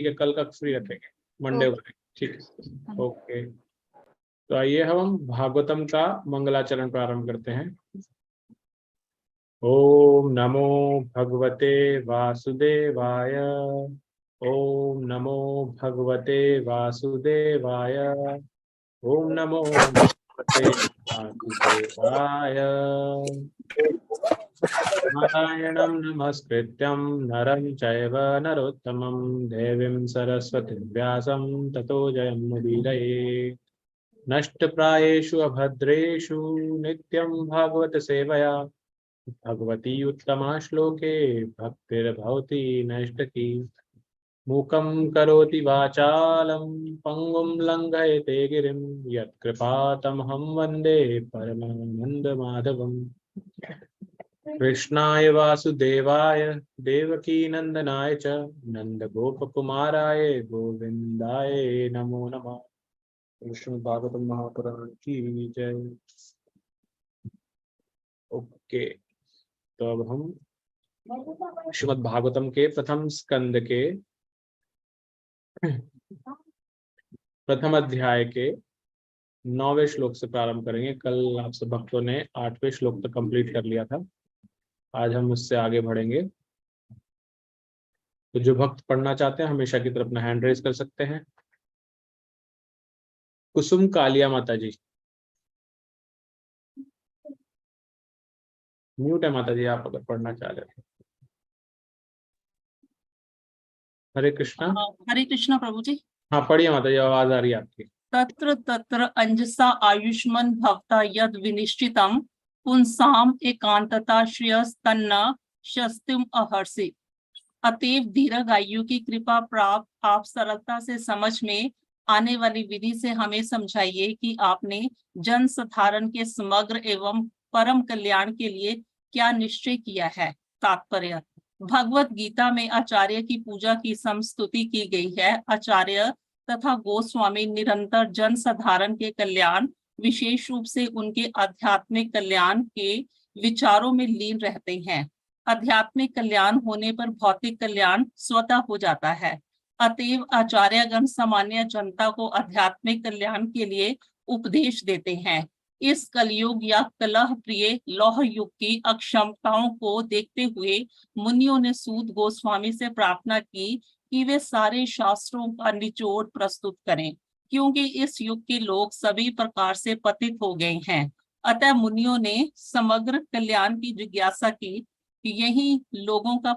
ठीक है, कल का फ्री रखेंगे, मंडे को। ठीक है, ओके। तो आइए हम भागवतम का मंगलाचरण प्रारंभ करते हैं। ओम नमो भगवते वासुदेवाय। ओम नमो भगवते वासुदेवाय। ओम नमो भगवते वासुदेवाय। नारायणं नमस्कृत्यं नरं चैव नरोत्तमं देवीं सरस्वतीं व्यासं ततो जयमुदीरये। नष्टप्रायेषु अभद्रेषु नित्यं भागवत सेवया भगवती उत्तमा श्लोके भक्तिर्भवति नैष्टकी। मूकं करोति वाचालं पंगुं लंघयते गिरिं यत्कृपातमहं वन्दे परमानन्दमाधवम्। कृष्णाय वासुदेवाय देवकीनंदनाय च नंदगोपकुमाराय गोविंदाय नमो नमः। श्रीमद् भागवतम महापुराण की जय। ओके, तो अब हम श्रीमद् भागवतम के प्रथम स्कंद के प्रथम अध्याय के 9वें श्लोक से प्रारंभ करेंगे। कल आप सब भक्तों ने 8वें श्लोक तक कंप्लीट कर लिया था, आज हम उससे आगे बढ़ेंगे। तो जो भक्त पढ़ना चाहते हैं हमेशा की तरफ अपना हैंड रेज कर सकते हैं। कुसुम कालिया माता जी, म्यूट है माता जी, आप अगर पढ़ना चाह रहे हैं। हरे कृष्णा। हरे कृष्णा प्रभु जी। हाँ पढ़िए माता जी, आवाज आ रही है आपकी। तत्र तत्र अंजसा आयुष्मन भवता यद विनिश्चितम पुंसाम एकांतता श्रेयस्तन्न शस्तिम अहर्षि। अतएव दीर्घ आयु की कृपा प्राप्त आप सरलता से समझ में आने वाली विधि से हमें समझाइए कि आपने जन साधारण के समग्र एवं परम कल्याण के लिए क्या निश्चय किया है। तात्पर्य, भगवत गीता में आचार्य की पूजा की समस्तुति की गई है। आचार्य तथा गोस्वामी निरंतर जन साधारण के कल्याण, विशेष रूप से उनके आध्यात्मिक कल्याण के विचारों में लीन रहते हैं। आध्यात्मिक कल्याण होने पर भौतिक कल्याण स्वतः हो जाता है। अतएव आचार्यगण सामान्य जनता को आध्यात्मिक कल्याण के लिए उपदेश देते हैं। इस कलयुग या कलह प्रिय लौह युग की अक्षमताओं को देखते हुए मुनियों ने सूत गोस्वामी से प्रार्थना की कि वे सारे शास्त्रों का निचोड़ प्रस्तुत करें, क्योंकि इस युग के लोग सभी प्रकार से पतित हो गए हैं। अतः मुनियों ने समग्र कल्याण की जिज्ञासा की। यही लोगों का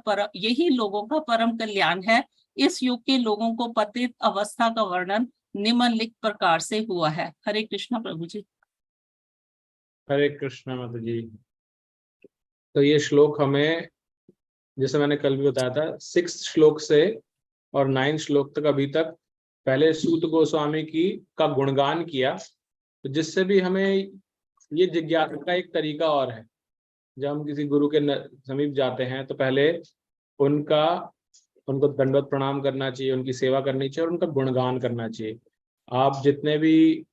परम कल्याण है। इस युग के लोगों को पतित अवस्था का वर्णन निम्नलिखित प्रकार से हुआ है। हरे कृष्णा प्रभु जी। हरे कृष्णा माता जी। तो ये श्लोक हमें, जैसे मैंने कल भी बताया था, 6 श्लोक से और 9 श्लोक तक अभी तक पहले सूत गोस्वामी की का गुणगान किया, तो जिससे भी हमें ये जिज्ञासा का एक तरीका और है। जब हम किसी गुरु के समीप जाते हैं तो पहले उनको दंडवत प्रणाम करना चाहिए, उनकी सेवा करनी चाहिए और उनका गुणगान करना चाहिए। आप जितने भी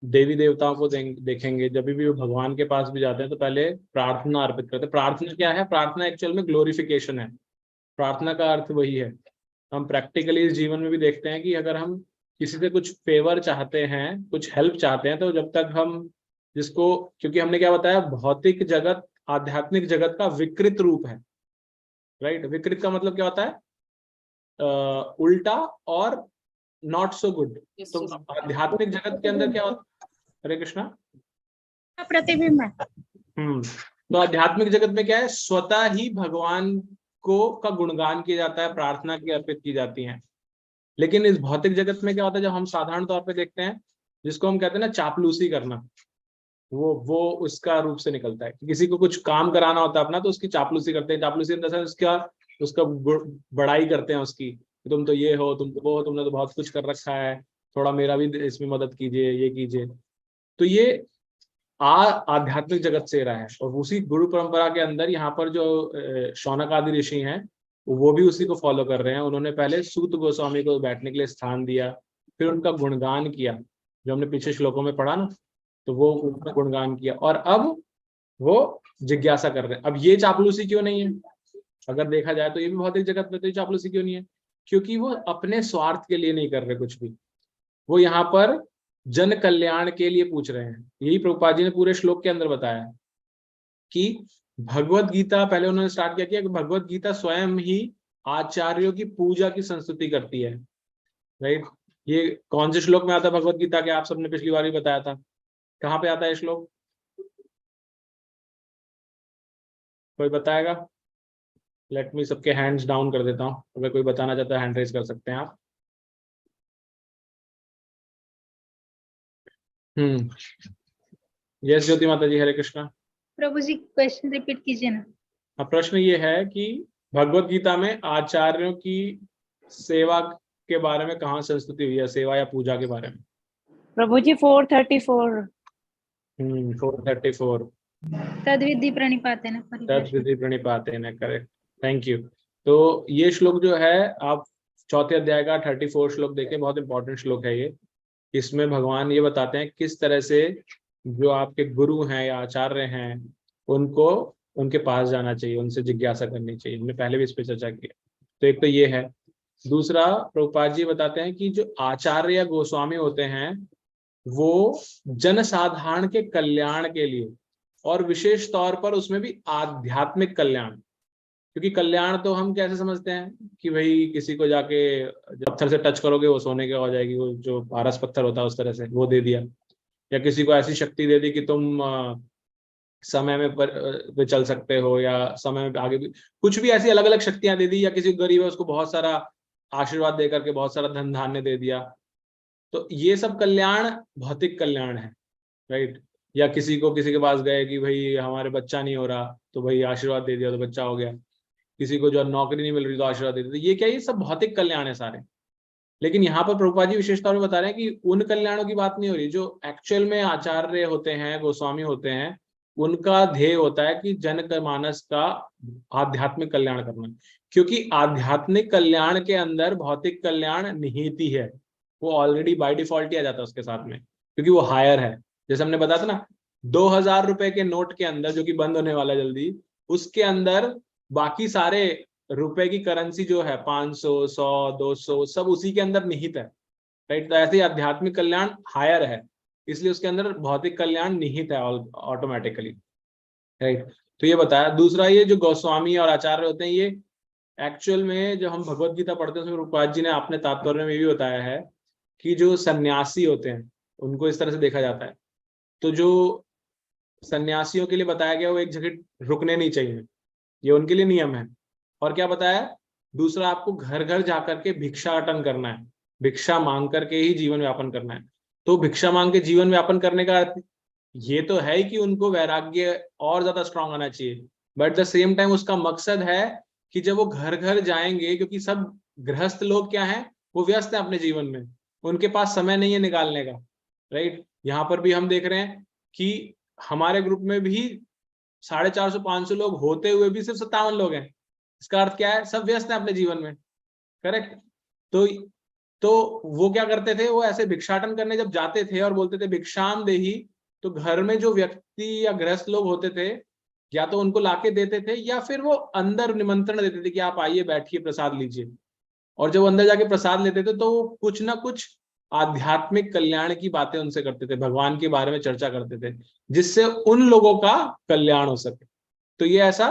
देवी देवताओं को देखेंगे, जब भी वो भगवान के पास भी जाते हैं तो पहले प्रार्थना अर्पित करते हैं। प्रार्थना क्या है? प्रार्थना एक्चुअल में ग्लोरिफिकेशन है। प्रार्थना का अर्थ वही है। हम प्रैक्टिकली इस जीवन में भी देखते हैं कि अगर हम किसी से कुछ फेवर चाहते हैं, कुछ हेल्प चाहते हैं, तो जब तक हम जिसको, क्योंकि हमने क्या बताया, भौतिक जगत आध्यात्मिक जगत का विकृत रूप है, राइट। विकृत का मतलब क्या होता है? उल्टा और नॉट सो गुड। तो आध्यात्मिक जगत के अंदर क्या होता है? हरे कृष्णा। प्रतिबिंब है। तो आध्यात्मिक जगत में क्या है? स्वतः ही भगवान का गुणगान किया जाता है, प्रार्थना की अर्पित की जाती है। लेकिन इस भौतिक जगत में क्या होता है, जब हम साधारण तौर पे देखते हैं, जिसको हम कहते हैं ना चापलूसी करना, वो उसका रूप से निकलता है। किसी को कुछ काम कराना होता है अपना, तो उसकी चापलूसी करते हैं। चापलूसी इन द सेंस उसका बड़ाई करते हैं उसकी, तुम तो ये हो, तुम तो वो हो, तुमने तो बहुत कुछ कर रखा है, थोड़ा मेरा भी इसमें मदद कीजिए, ये कीजिए। तो ये आध्यात्मिक जगत से रहा है। और उसी गुरु परंपरा के अंदर यहाँ पर जो शौनक आदि ऋषि हैं, वो भी उसी को फॉलो कर रहे हैं। उन्होंने पहले सूत गोस्वामी को बैठने के लिए स्थान दिया, फिर उनका गुणगान किया, जो हमने पिछले श्लोकों में पढ़ा ना, तो वो उनका गुणगान किया। और अब वो जिज्ञासा कर रहे हैं। अब ये चापलूसी क्यों नहीं है? अगर देखा जाए तो ये भी भौतिक जगत में, तो ये चापलूसी क्यों नहीं है? क्योंकि वो अपने स्वार्थ के लिए नहीं कर रहे कुछ भी, वो यहाँ पर जन कल्याण के लिए पूछ रहे हैं। यही प्रभुपाद जी ने पूरे श्लोक के अंदर बताया कि भगवत गीता, पहले उन्होंने स्टार्ट किया कि भगवत गीता स्वयं ही आचार्यों की पूजा की संस्तुति करती है, राइट। ये कौन से श्लोक में आता है भगवत गीता के? आप सबने पिछली बार भी बताया था, कहाँ पे आता है श्लोक? कोई बताएगा? लेट मी सबके हैंड्स डाउन कर देता हूँ, अगर कोई बताना चाहता है हैंड रेज कर सकते हैं आप। यस ज्योति माता जी, हरे कृष्णा। प्रभु जी क्वेश्चन रिपीट कीजिए ना। प्रश्न ये है कि भगवत गीता में आचार्यों की सेवा के बारे में कहाँ संस्तुति हुई है, सेवा या पूजा के बारे में? प्रभु जी 434। 434। तद्विधि प्रणिपातेन परिभाषा। तद्विधि प्रणिपातेन, करेक्ट, थैंक यू। तो ये श्लोक जो है, आप चौथे अध्याय का 34 श्लोक देखें, बहुत इंपॉर्टेंट श्लोक है ये। इसमें भगवान ये बताते हैं किस तरह से जो आपके गुरु हैं या आचार्य हैं उनको उनके पास जाना चाहिए, उनसे जिज्ञासा करनी चाहिए। हमने पहले भी इस पर चर्चा की है। तो एक तो ये है। दूसरा, प्रभुपाद जी बताते हैं कि जो आचार्य या गोस्वामी होते हैं वो जनसाधारण के कल्याण के लिए, और विशेष तौर पर उसमें भी आध्यात्मिक कल्याण, क्योंकि कल्याण तो हम कैसे समझते हैं कि भाई किसी को जाके पत्थर से टच करोगे वो सोने के हो जाएगी, वो जो पारस पत्थर होता है उस तरह से वो दे दिया, या किसी को ऐसी शक्ति दे दी कि तुम समय में पे चल सकते हो, या समय में आगे भी कुछ भी ऐसी अलग अलग शक्तियां दे दी, या किसी गरीब है उसको बहुत सारा आशीर्वाद दे करके बहुत सारा धन धान्य दे दिया। तो ये सब कल्याण भौतिक कल्याण है, राइट। या किसी के पास गए कि भाई हमारे बच्चा नहीं हो रहा, तो भाई आशीर्वाद दे दिया तो बच्चा हो गया। किसी को जो नौकरी नहीं मिल रही तो आशीर्वाद दे दिया। तो ये क्या, ये सब भौतिक कल्याण है सारे। लेकिन यहाँ पर प्रभुपाद जी विशेष तौर पर बता रहे हैं कि उन कल्याणों की बात नहीं हो रही जो एक्चुअल में आचार्य होते हैं, गोस्वामी होते हैं, उनका ध्येय होता है कि जनमानस का आध्यात्मिक कल्याण करना। क्योंकि आध्यात्मिक कल्याण के अंदर भौतिक कल्याण निहित ही है, वो ऑलरेडी बाय डिफॉल्ट ही आ जाता है उसके साथ में, क्योंकि वो हायर है। जैसे हमने बताया था ना, 2000 रुपए के नोट के अंदर, जो कि बंद होने वाला जल्दी, उसके अंदर बाकी सारे रुपए की करेंसी जो है 500, 100, 200 सब उसी के अंदर निहित है, राइट। तो ऐसे ही आध्यात्मिक कल्याण हायर है, इसलिए उसके अंदर भौतिक कल्याण निहित है ऑटोमेटिकली, राइट। तो ये बताया। दूसरा, ये जो गोस्वामी और आचार्य होते हैं, ये एक्चुअल में जब हम भगवत गीता पढ़ते हैं उसमें प्रभुपाद जी ने अपने तात्पर्य में भी बताया है कि जो सन्यासी होते हैं उनको इस तरह से देखा जाता है। तो जो सन्यासियों के लिए बताया गया वो एक जगह रुकने नहीं चाहिए, ये उनके लिए नियम है। और क्या बताया? दूसरा, आपको घर घर जाकर के भिक्षाटन करना है, भिक्षा मांग करके ही जीवन व्यापन करना है। तो भिक्षा मांग के जीवन व्यापन करने का अर्थ ये तो है कि उनको वैराग्य और ज्यादा स्ट्रांग आना चाहिए, बट द सेम टाइम उसका मकसद है कि जब वो घर घर जाएंगे, क्योंकि सब गृहस्थ लोग क्या है, वो व्यस्त है अपने जीवन में, उनके पास समय नहीं है निकालने का, राइट। यहाँ पर भी हम देख रहे हैं कि हमारे ग्रुप में भी 450 500 लोग होते हुए भी सिर्फ 57 लोग हैं। इसका अर्थ क्या है? सब व्यस्त हैं अपने जीवन में, करेक्ट। तो वो क्या करते थे, वो ऐसे भिक्षाटन करने जब जाते थे और बोलते थे भिक्षाम देही, तो घर में जो व्यक्ति या गृहस्थ लोग होते थे या तो उनको लाके देते थे, या फिर वो अंदर निमंत्रण देते थे कि आप आइए बैठिए प्रसाद लीजिए। और जब अंदर जाके प्रसाद लेते थे तो वो कुछ ना कुछ आध्यात्मिक कल्याण की बातें उनसे करते थे, भगवान के बारे में चर्चा करते थे, जिससे उन लोगों का कल्याण हो सके। तो ये ऐसा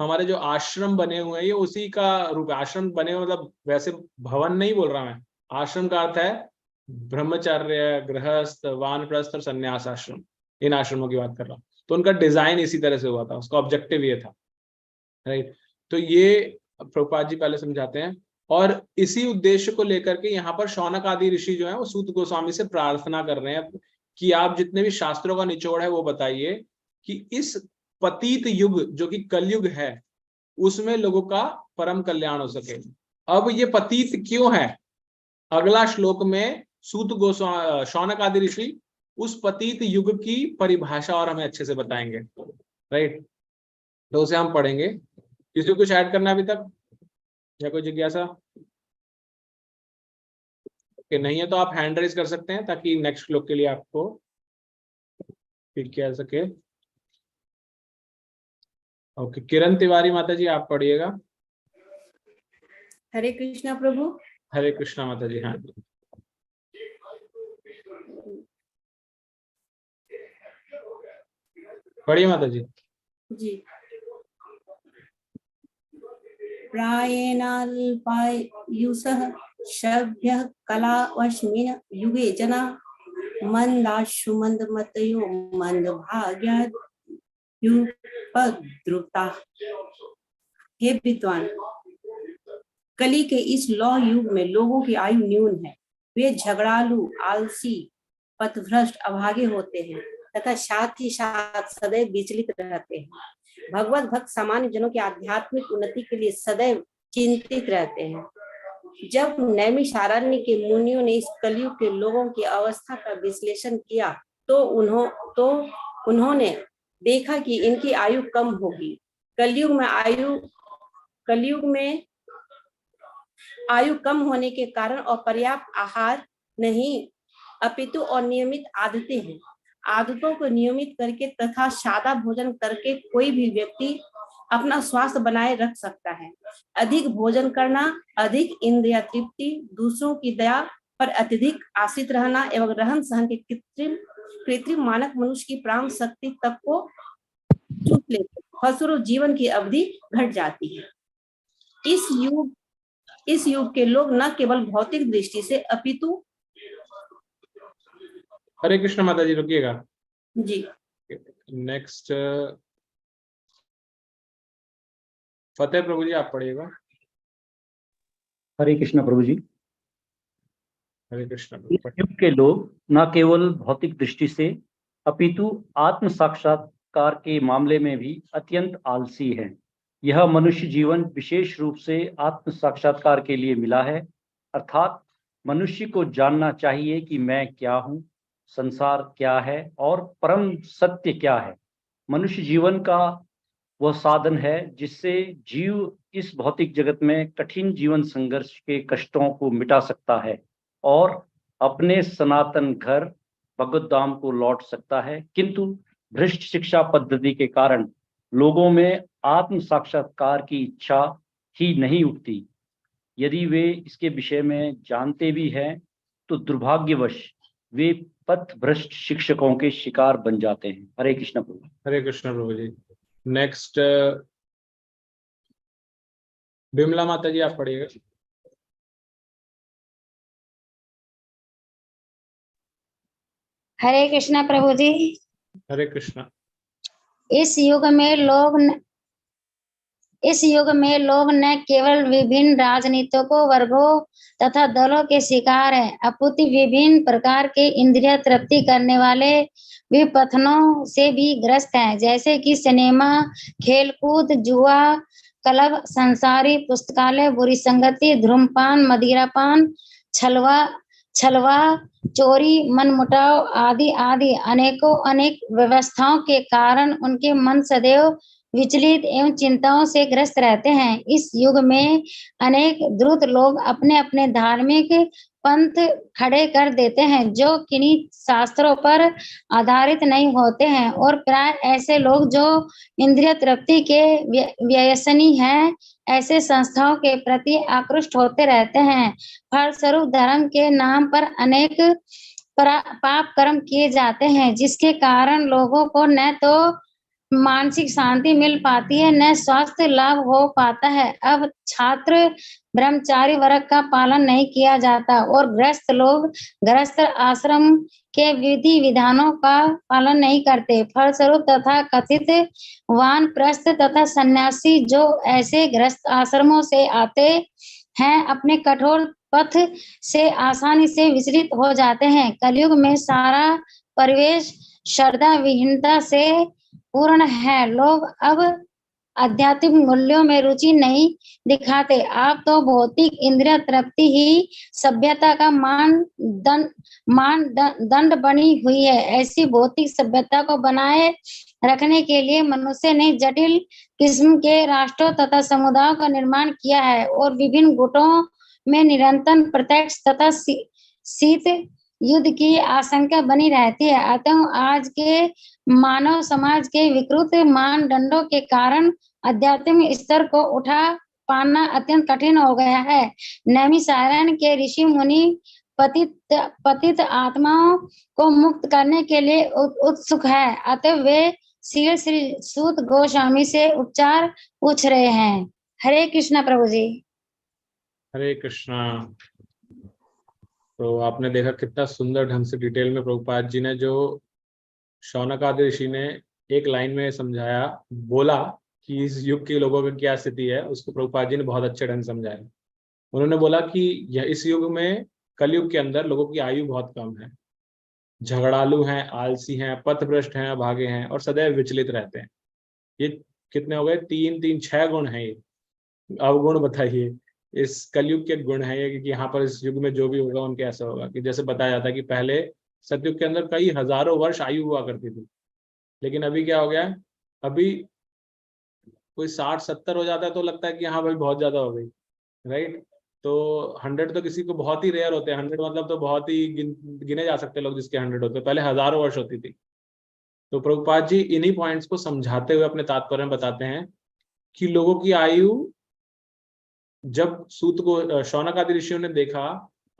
हमारे जो आश्रम बने हुए हैं ये उसी का रूप है। आश्रम बने हुए मतलब वैसे भवन नहीं बोल रहा मैं, आश्रम का अर्थ है ब्रह्मचर्य, गृहस्थ, वानप्रस्थ और संन्यास आश्रम, इन आश्रमों की बात कर रहा हूँ। तो उनका डिजाइन इसी तरह से हुआ था, उसका ऑब्जेक्टिव ये था, राइट। तो ये प्रभुपाद जी पहले समझाते हैं, और इसी उद्देश्य को लेकर के यहाँ पर शौनक आदि ऋषि जो है वो सूत गोस्वामी से प्रार्थना कर रहे हैं कि आप जितने भी शास्त्रों का निचोड़ है वो बताइए कि इस पतित युग जो कि कलयुग है उसमें लोगों का परम कल्याण हो सके। अब ये पतित क्यों है, अगला श्लोक में सूत गोस्वामी शौनक आदि ऋषि उस पतित युग की परिभाषा और हमें अच्छे से बताएंगे, राइट। तो उसे हम पढ़ेंगे। किसी को कुछ ऐड करना अभी तक या कोई जिज्ञासा? कि नहीं है तो आप हैंड रेज कर सकते हैं ताकि नेक्स्ट श्लोक के लिए आपको पिक किया जा सके। ओके, किरण तिवारी माता जी आप पढ़िएगा। हरे कृष्णा प्रभु। हरे कृष्णा माता जी। हाँ जी, पढ़िए माता जी। जी। प्रायेणाल्पायुषः शभ्यः कलावस्मिन् युगे जना मंदाशु मंदमतयो मंदभाग्योपद्रुता। हे विद्वान, कली के इस लौ युग में लोगों की आयु न्यून है। वे झगड़ालू, आलसी, पथभ्रष्ट, अभागे होते हैं तथा साथ ही साथ सदैव विचलित रहते हैं। भगवत भक्त सामान्य जनों की आध्यात्मिक उन्नति के लिए सदैव चिंतित रहते हैं। जब नैमिषारण्य के मुनियों ने इस कलयुग के लोगों की अवस्था का विश्लेषण किया तो उन्होंने देखा कि इनकी आयु कम होगी। कलयुग में आयु कम होने के कारण और पर्याप्त आहार नहीं अपितु अनियमित आदतें हैं। आदतों को नियमित करके तथा सादा भोजन करके कोई भी व्यक्ति अपना स्वास्थ्य बनाए रख सकता है। अधिक भोजन करना, अधिक इंद्रिय तृप्ति, दूसरों की दया पर अत्यधिक आश्रित रहना एवं रहन सहन के कृत्रिम मानक मनुष्य की प्राण शक्ति तक को चूक लेते, फलस्वरूप जीवन की अवधि घट जाती है। इस युग के लोग न केवल भौतिक दृष्टि से अपितु। हरे कृष्ण माता जी, रुकिएगा जी। नेक्स्ट फतेह प्रभु जी, आप पढ़िएगा। हरे कृष्ण प्रभु जी। हरे कृष्ण। इस युग के लोग न केवल भौतिक दृष्टि से अपितु आत्म साक्षात्कार के मामले में भी अत्यंत आलसी हैं। यह मनुष्य जीवन विशेष रूप से आत्म साक्षात्कार के लिए मिला है, अर्थात मनुष्य को जानना चाहिए कि मैं क्या हूँ, संसार क्या है और परम सत्य क्या है। मनुष्य जीवन का वह साधन है जिससे जीव इस भौतिक जगत में कठिन जीवन संघर्ष के कष्टों को मिटा सकता है और अपने सनातन घर भगवत धाम को लौट सकता है। किंतु भ्रष्ट शिक्षा पद्धति के कारण लोगों में आत्म साक्षात्कार की इच्छा ही नहीं उठती। यदि वे इसके विषय में जानते भी हैं तो दुर्भाग्यवश वे पथ भ्रष्ट शिक्षकों के शिकार बन जाते हैं। हरे कृष्ण प्रभु। हरे कृष्ण प्रभु जी। नेक्स्ट बिमला माता जी, आप पढ़िएगा। हरे कृष्णा प्रभु जी। हरे कृष्ण। इस युग में लोग न केवल विभिन्न राजनीतिक वर्गों तथा दलों के शिकार हैं, अपितु विभिन्न प्रकार के इंद्रिय तृप्ति करने वाले विपथनों से भी ग्रस्त हैं, जैसे कि सिनेमा, खेलकूद, जुआ, क्लब, संसारी पुस्तकालय, बुरी संगति, धूम्रपान, मदिरापान, छलवा, चोरी, मनमुटाव आदि आदि अनेक व्यवस्थाओं के कारण उनके मन सदैव विचलित एवं चिंताओं से ग्रस्त रहते हैं। इस युग में अनेक द्रुत लोग अपने अपने धार्मिक पंथ खड़े कर देते हैं जो किन्हीं शास्त्रों पर आधारित नहीं होते हैं और प्राय ऐसे लोग जो इंद्रिय तृप्ति के व्यसनी हैं ऐसे संस्थाओं के प्रति आकृष्ट होते रहते हैं। फलस्वरूप धर्म के नाम पर अनेक पाप कर्म किए जाते हैं, जिसके कारण लोगों को न तो मानसिक शांति मिल पाती है न स्वास्थ्य लाभ हो पाता है। अब छात्र ब्रह्मचारी वर्ग का पालन नहीं किया जाता और गृहस्थ लोग गृहस्थ आश्रम के विधि विधानों का पालन नहीं करते। फलस्वरूप तथा कथित वानप्रस्थ तथा सन्यासी जो ऐसे गृहस्थ आश्रमों से आते हैं अपने कठोर पथ से आसानी से विचलित हो जाते हैं। कलयुग में सारा परिवेश श्रद्धा विहीनता से पूर्ण है। लोग अब आध्यात्मिक मूल्यों में रुचि नहीं दिखाते। आप तो भौतिक इंद्रिय तृप्ति ही सभ्यता का मानदंड बनी हुई है। ऐसी भौतिक सभ्यता को बनाए रखने के लिए मनुष्य ने जटिल किस्म के राष्ट्रों तथा समुदायों का निर्माण किया है और विभिन्न गुटों में निरंतर प्रत्यक्ष तथा शीत युद्ध की आशंका बनी रहती है। अतः आज के मानव समाज के विकृत मानदंडों के कारण आध्यात्मिक स्तर को पाना अत्यंत कठिन हो गया है। नैमिषारण्य के ऋषि मुनि पतित आत्माओं को मुक्त करने के लिए उत्सुक है, अतः वे श्री सूत गोस्वामी से उपचार पूछ रहे हैं। हरे कृष्णा प्रभु जी। हरे कृष्णा। तो आपने देखा कितना सुंदर ढंग से डिटेल में प्रभुपाद जी ने, जो शौनक आदि ऋषि ने एक लाइन में समझाया, बोला कि इस युग के लोगों की क्या स्थिति है, उसको प्रभुपाद जी ने बहुत अच्छे ढंग से समझाया। उन्होंने बोला कि इस युग में, कलयुग के अंदर लोगों की आयु बहुत कम है, झगड़ालू हैं, आलसी हैं, पथभ्रष्ट हैं, अभागे हैं और सदैव विचलित रहते हैं। ये कितने हो गए? 6 गुण हैं। ये अवगुण बताइए, इस कलयुग के गुण है ये, कि यहाँ पर इस युग में जो भी होगा उनके ऐसा होगा कि जैसे बताया जाता है कि पहले सतयुग के अंदर कई हजारों वर्ष आयु हुआ करती थी, लेकिन अभी क्या हो गया है, अभी कोई 60-70 हो जाता है तो लगता है कि हाँ भाई बहुत ज्यादा हो गई, राइट। तो 100 तो किसी को बहुत ही रेयर होते हैं, 100 मतलब तो बहुत ही गिने जा सकते लोग जिसके 100 होते हैं, पहले हजारों वर्ष होती थी। तो प्रभुपाद जी इन्हीं पॉइंट्स को समझाते हुए अपने तात्पर्य में बताते हैं कि लोगों की आयु, जब सूत को शौनक आदि ऋषियों ने देखा,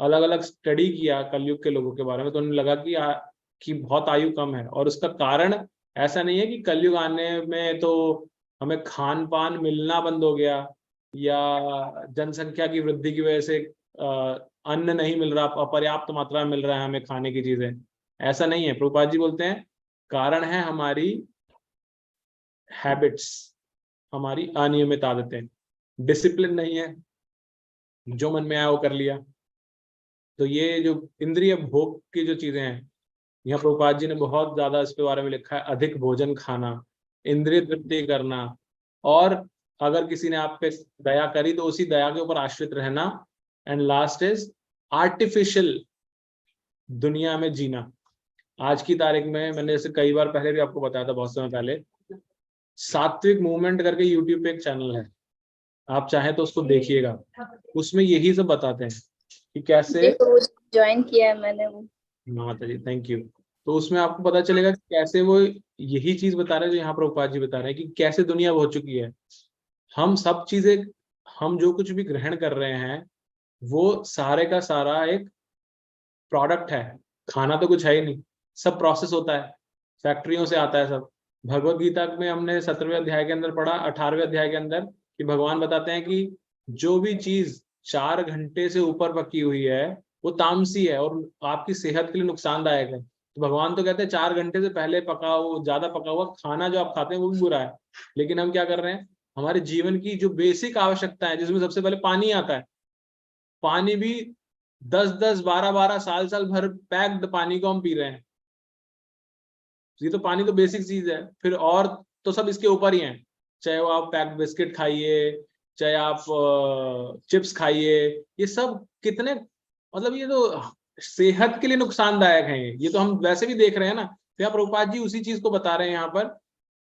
अलग अलग स्टडी किया कलयुग के लोगों के बारे में, तो उन्हें लगा कि बहुत आयु कम है। और उसका कारण ऐसा नहीं है कि कलयुग आने में तो हमें खान पान मिलना बंद हो गया, या जनसंख्या की वृद्धि की वजह से अन्न नहीं मिल रहा, अपर्याप्त मात्रा में मिल रहा है हमें खाने की चीजें, ऐसा नहीं है। प्रभुपाद जी बोलते हैं कारण है हमारी हैबिट्स, हमारी अनियमित आदतें, डिसिप्लिन नहीं है, जो मन में आया वो कर लिया। तो ये जो इंद्रिय भोग की जो चीजें हैं, यहाँ प्रभुपाद जी ने बहुत ज्यादा इसके बारे में लिखा है। अधिक भोजन खाना, इंद्रिय तृप्ति करना, और अगर किसी ने आप पे दया करी तो उसी दया के ऊपर आश्रित रहना, एंड लास्ट इज आर्टिफिशियल दुनिया में जीना। आज की तारीख में मैंने जैसे कई बार पहले भी आपको बताया था, बहुत समय पहले, सात्विक मूवमेंट करके यूट्यूब पे एक चैनल है, आप चाहें तो उसको देखिएगा। उसमें यही सब बताते हैं कि कैसे, ज्वाइन किया है मैंने वो। माता जी थैंक यू। तो उसमें आपको पता चलेगा कि कैसे वो यही चीज बता रहे हैं जो यहाँ प्रभुपाद जी बता रहे हैं, कि कैसे दुनिया हो चुकी है। हम सब चीजें, हम जो कुछ भी ग्रहण कर रहे हैं वो सारे का सारा एक प्रोडक्ट है। खाना तो कुछ है ही नहीं, सब प्रोसेस होता है, फैक्ट्रियों से आता है सब। भगवत गीता में हमने 17वें अध्याय के अंदर पढ़ा, 18वें अध्याय के अंदर, कि भगवान बताते हैं कि जो भी चीज 4 घंटे से ऊपर पकी हुई है वो तामसी है और आपकी सेहत के लिए नुकसानदायक है। तो भगवान तो कहते हैं 4 घंटे से पहले ज्यादा पका हुआ खाना जो आप खाते हैं वो भी बुरा है। लेकिन हम क्या कर रहे हैं, हमारे जीवन की जो बेसिक आवश्यकता है, जिसमें सबसे पहले पानी आता है, पानी भी 10-10, 12-12 साल भर पैक्ड पानी को हम पी रहे हैं। ये तो पानी तो बेसिक चीज है, फिर और तो सब इसके ऊपर ही है। चाहे वो आप पैक्ड बिस्किट खाइए, चाहे आप चिप्स खाइए, ये सब कितने, मतलब ये तो सेहत के लिए नुकसानदायक है। ये तो हम वैसे भी देख रहे हैं ना। तो यहाँ प्रभुपाद जी उसी चीज को बता रहे हैं यहाँ पर।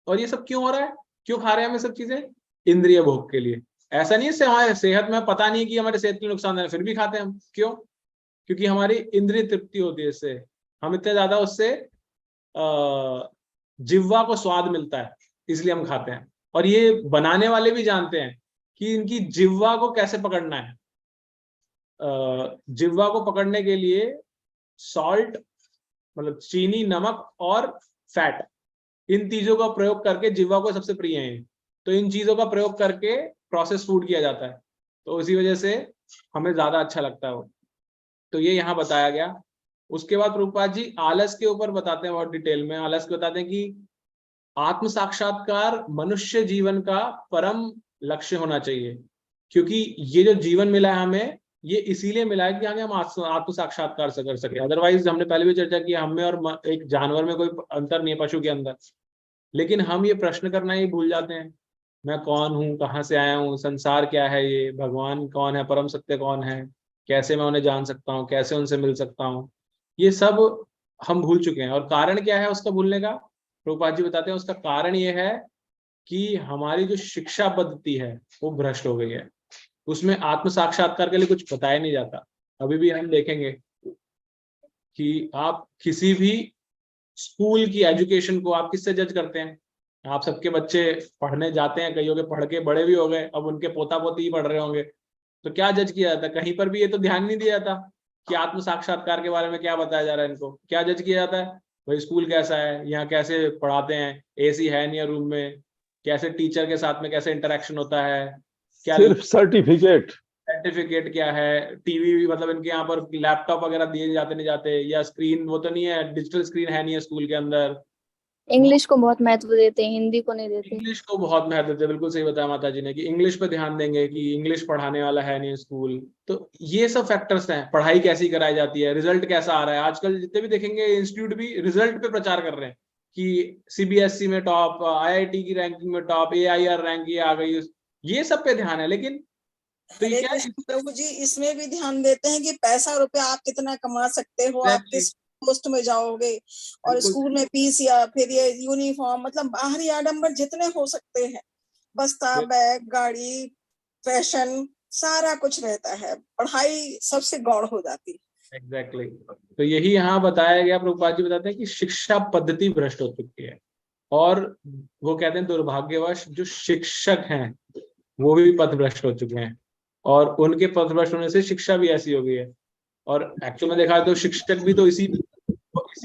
और ये सब क्यों हो रहा है, क्यों खा रहे हैं हम ये सब चीजें? इंद्रिय भोग के लिए। ऐसा नहीं है हमारे सेहत में पता नहीं कि हमारे सेहत के लिए नुकसानदायक, फिर भी खाते हैं हम। क्यों? क्योंकि हमारी इंद्रिय तृप्ति होती है इससे, हम इतने ज्यादा उससे जिह्वा को स्वाद मिलता है, इसलिए हम खाते हैं। और ये बनाने वाले भी जानते हैं कि इनकी जिह्वा को कैसे पकड़ना है। जिह्वा को पकड़ने के लिए सॉल्ट, मतलब चीनी, नमक और फैट, इन चीजों का प्रयोग करके जिह्वा को सबसे प्रिय है। तो इन चीजों का प्रयोग करके प्रोसेस फूड किया जाता है, तो इसी वजह से हमें ज्यादा अच्छा लगता है वो। तो ये यहाँ बताया गया। उसके बाद प्रभुपाद जी आलस के ऊपर बताते हैं बहुत डिटेल में। आलस के बताते हैं कि आत्म साक्षात्कार मनुष्य जीवन का परम लक्ष्य होना चाहिए, क्योंकि ये जो जीवन मिला है हमें, ये इसीलिए मिला है कि आगे हम आत्म साक्षात्कार से कर सके। अदरवाइज हमने पहले भी चर्चा की, हमें और एक जानवर में कोई अंतर नहीं है, पशु के अंदर। लेकिन हम ये प्रश्न करना ही भूल जाते हैं, मैं कौन हूँ, कहाँ से आया हूँ, संसार क्या है, ये भगवान कौन है, परम सत्य कौन है, कैसे मैं उन्हें जान सकता हूँ, कैसे उनसे मिल सकता हूँ, ये सब हम भूल चुके हैं। और कारण क्या है उसका भूलने का? प्रभुपाद जी बताते हैं उसका कारण ये है कि हमारी जो शिक्षा पद्धति है वो भ्रष्ट हो गई है। उसमें आत्म साक्षात्कार के लिए कुछ बताया नहीं जाता। अभी भी हम देखेंगे कि आप किसी भी स्कूल की एजुकेशन को आप किससे जज करते हैं? आप सबके बच्चे पढ़ने जाते हैं, कईयों के पढ़ के बड़े भी हो गए, अब उनके पोता पोती ही पढ़ रहे होंगे, तो क्या जज किया जाता है? कहीं पर भी ये तो ध्यान नहीं दिया जाता कि आत्म साक्षात्कार के बारे में क्या बताया जा रहा है इनको। क्या जज किया जाता है? भाई स्कूल कैसा है, यहाँ कैसे पढ़ाते हैं, एसी है नहीं रूम में, कैसे टीचर के साथ में कैसे इंटरेक्शन होता है, क्या सिर्फ सर्टिफिकेट क्या है, टीवी मतलब इनके यहाँ पर लैपटॉप वगैरह दिए जाते नहीं जाते, या स्क्रीन वो तो नहीं है, डिजिटल स्क्रीन है नहीं है स्कूल के अंदर। इंग्लिश को बहुत महत्व देते हैं, हिंदी को नहीं देते। इंग्लिश को बहुत महत्व देते हैं, बिल्कुल सही बताया माता जी ने कि इंग्लिश पे ध्यान देंगे कि इंग्लिश पढ़ाने वाला है नहीं स्कूल। तो ये सब फैक्टर्स हैं। पढ़ाई कैसी कराई जाती है, रिजल्ट कैसा आ रहा है, आजकल जितने भी देखेंगे इंस्टीट्यूट भी रिजल्ट पे प्रचार कर रहे हैं कि सीबीएसई में टॉप, आईआईटी की रैंकिंग में टॉप, एआईआर रैंक ये आ गई, ये सब पे ध्यान है। लेकिन तो ये क्या, प्रभु जी इसमें भी ध्यान देते हैं कि पैसा रुपया आप कितना कमा सकते हो, आप किस पोस्ट में जाओगे, और स्कूल में फीस या फिर ये यूनिफॉर्म, मतलब बाहरी आडंबर जितने हो सकते हैं, बस्ता, बैग, गाड़ी, फैशन, सारा कुछ रहता है, पढ़ाई सबसे गौण हो जाती है। एग्जैक्टली तो यही यहाँ बताया गया। प्रभुपाद जी बताते हैं कि शिक्षा पद्धति भ्रष्ट हो चुकी है, और वो कहते हैं दुर्भाग्यवश जो शिक्षक हैं वो भी पथभ्रष्ट हो चुके हैं, और उनके पथभ्रष्ट होने से शिक्षा भी ऐसी हो गई है। और एक्चुअल में देखा तो शिक्षक भी तो इसी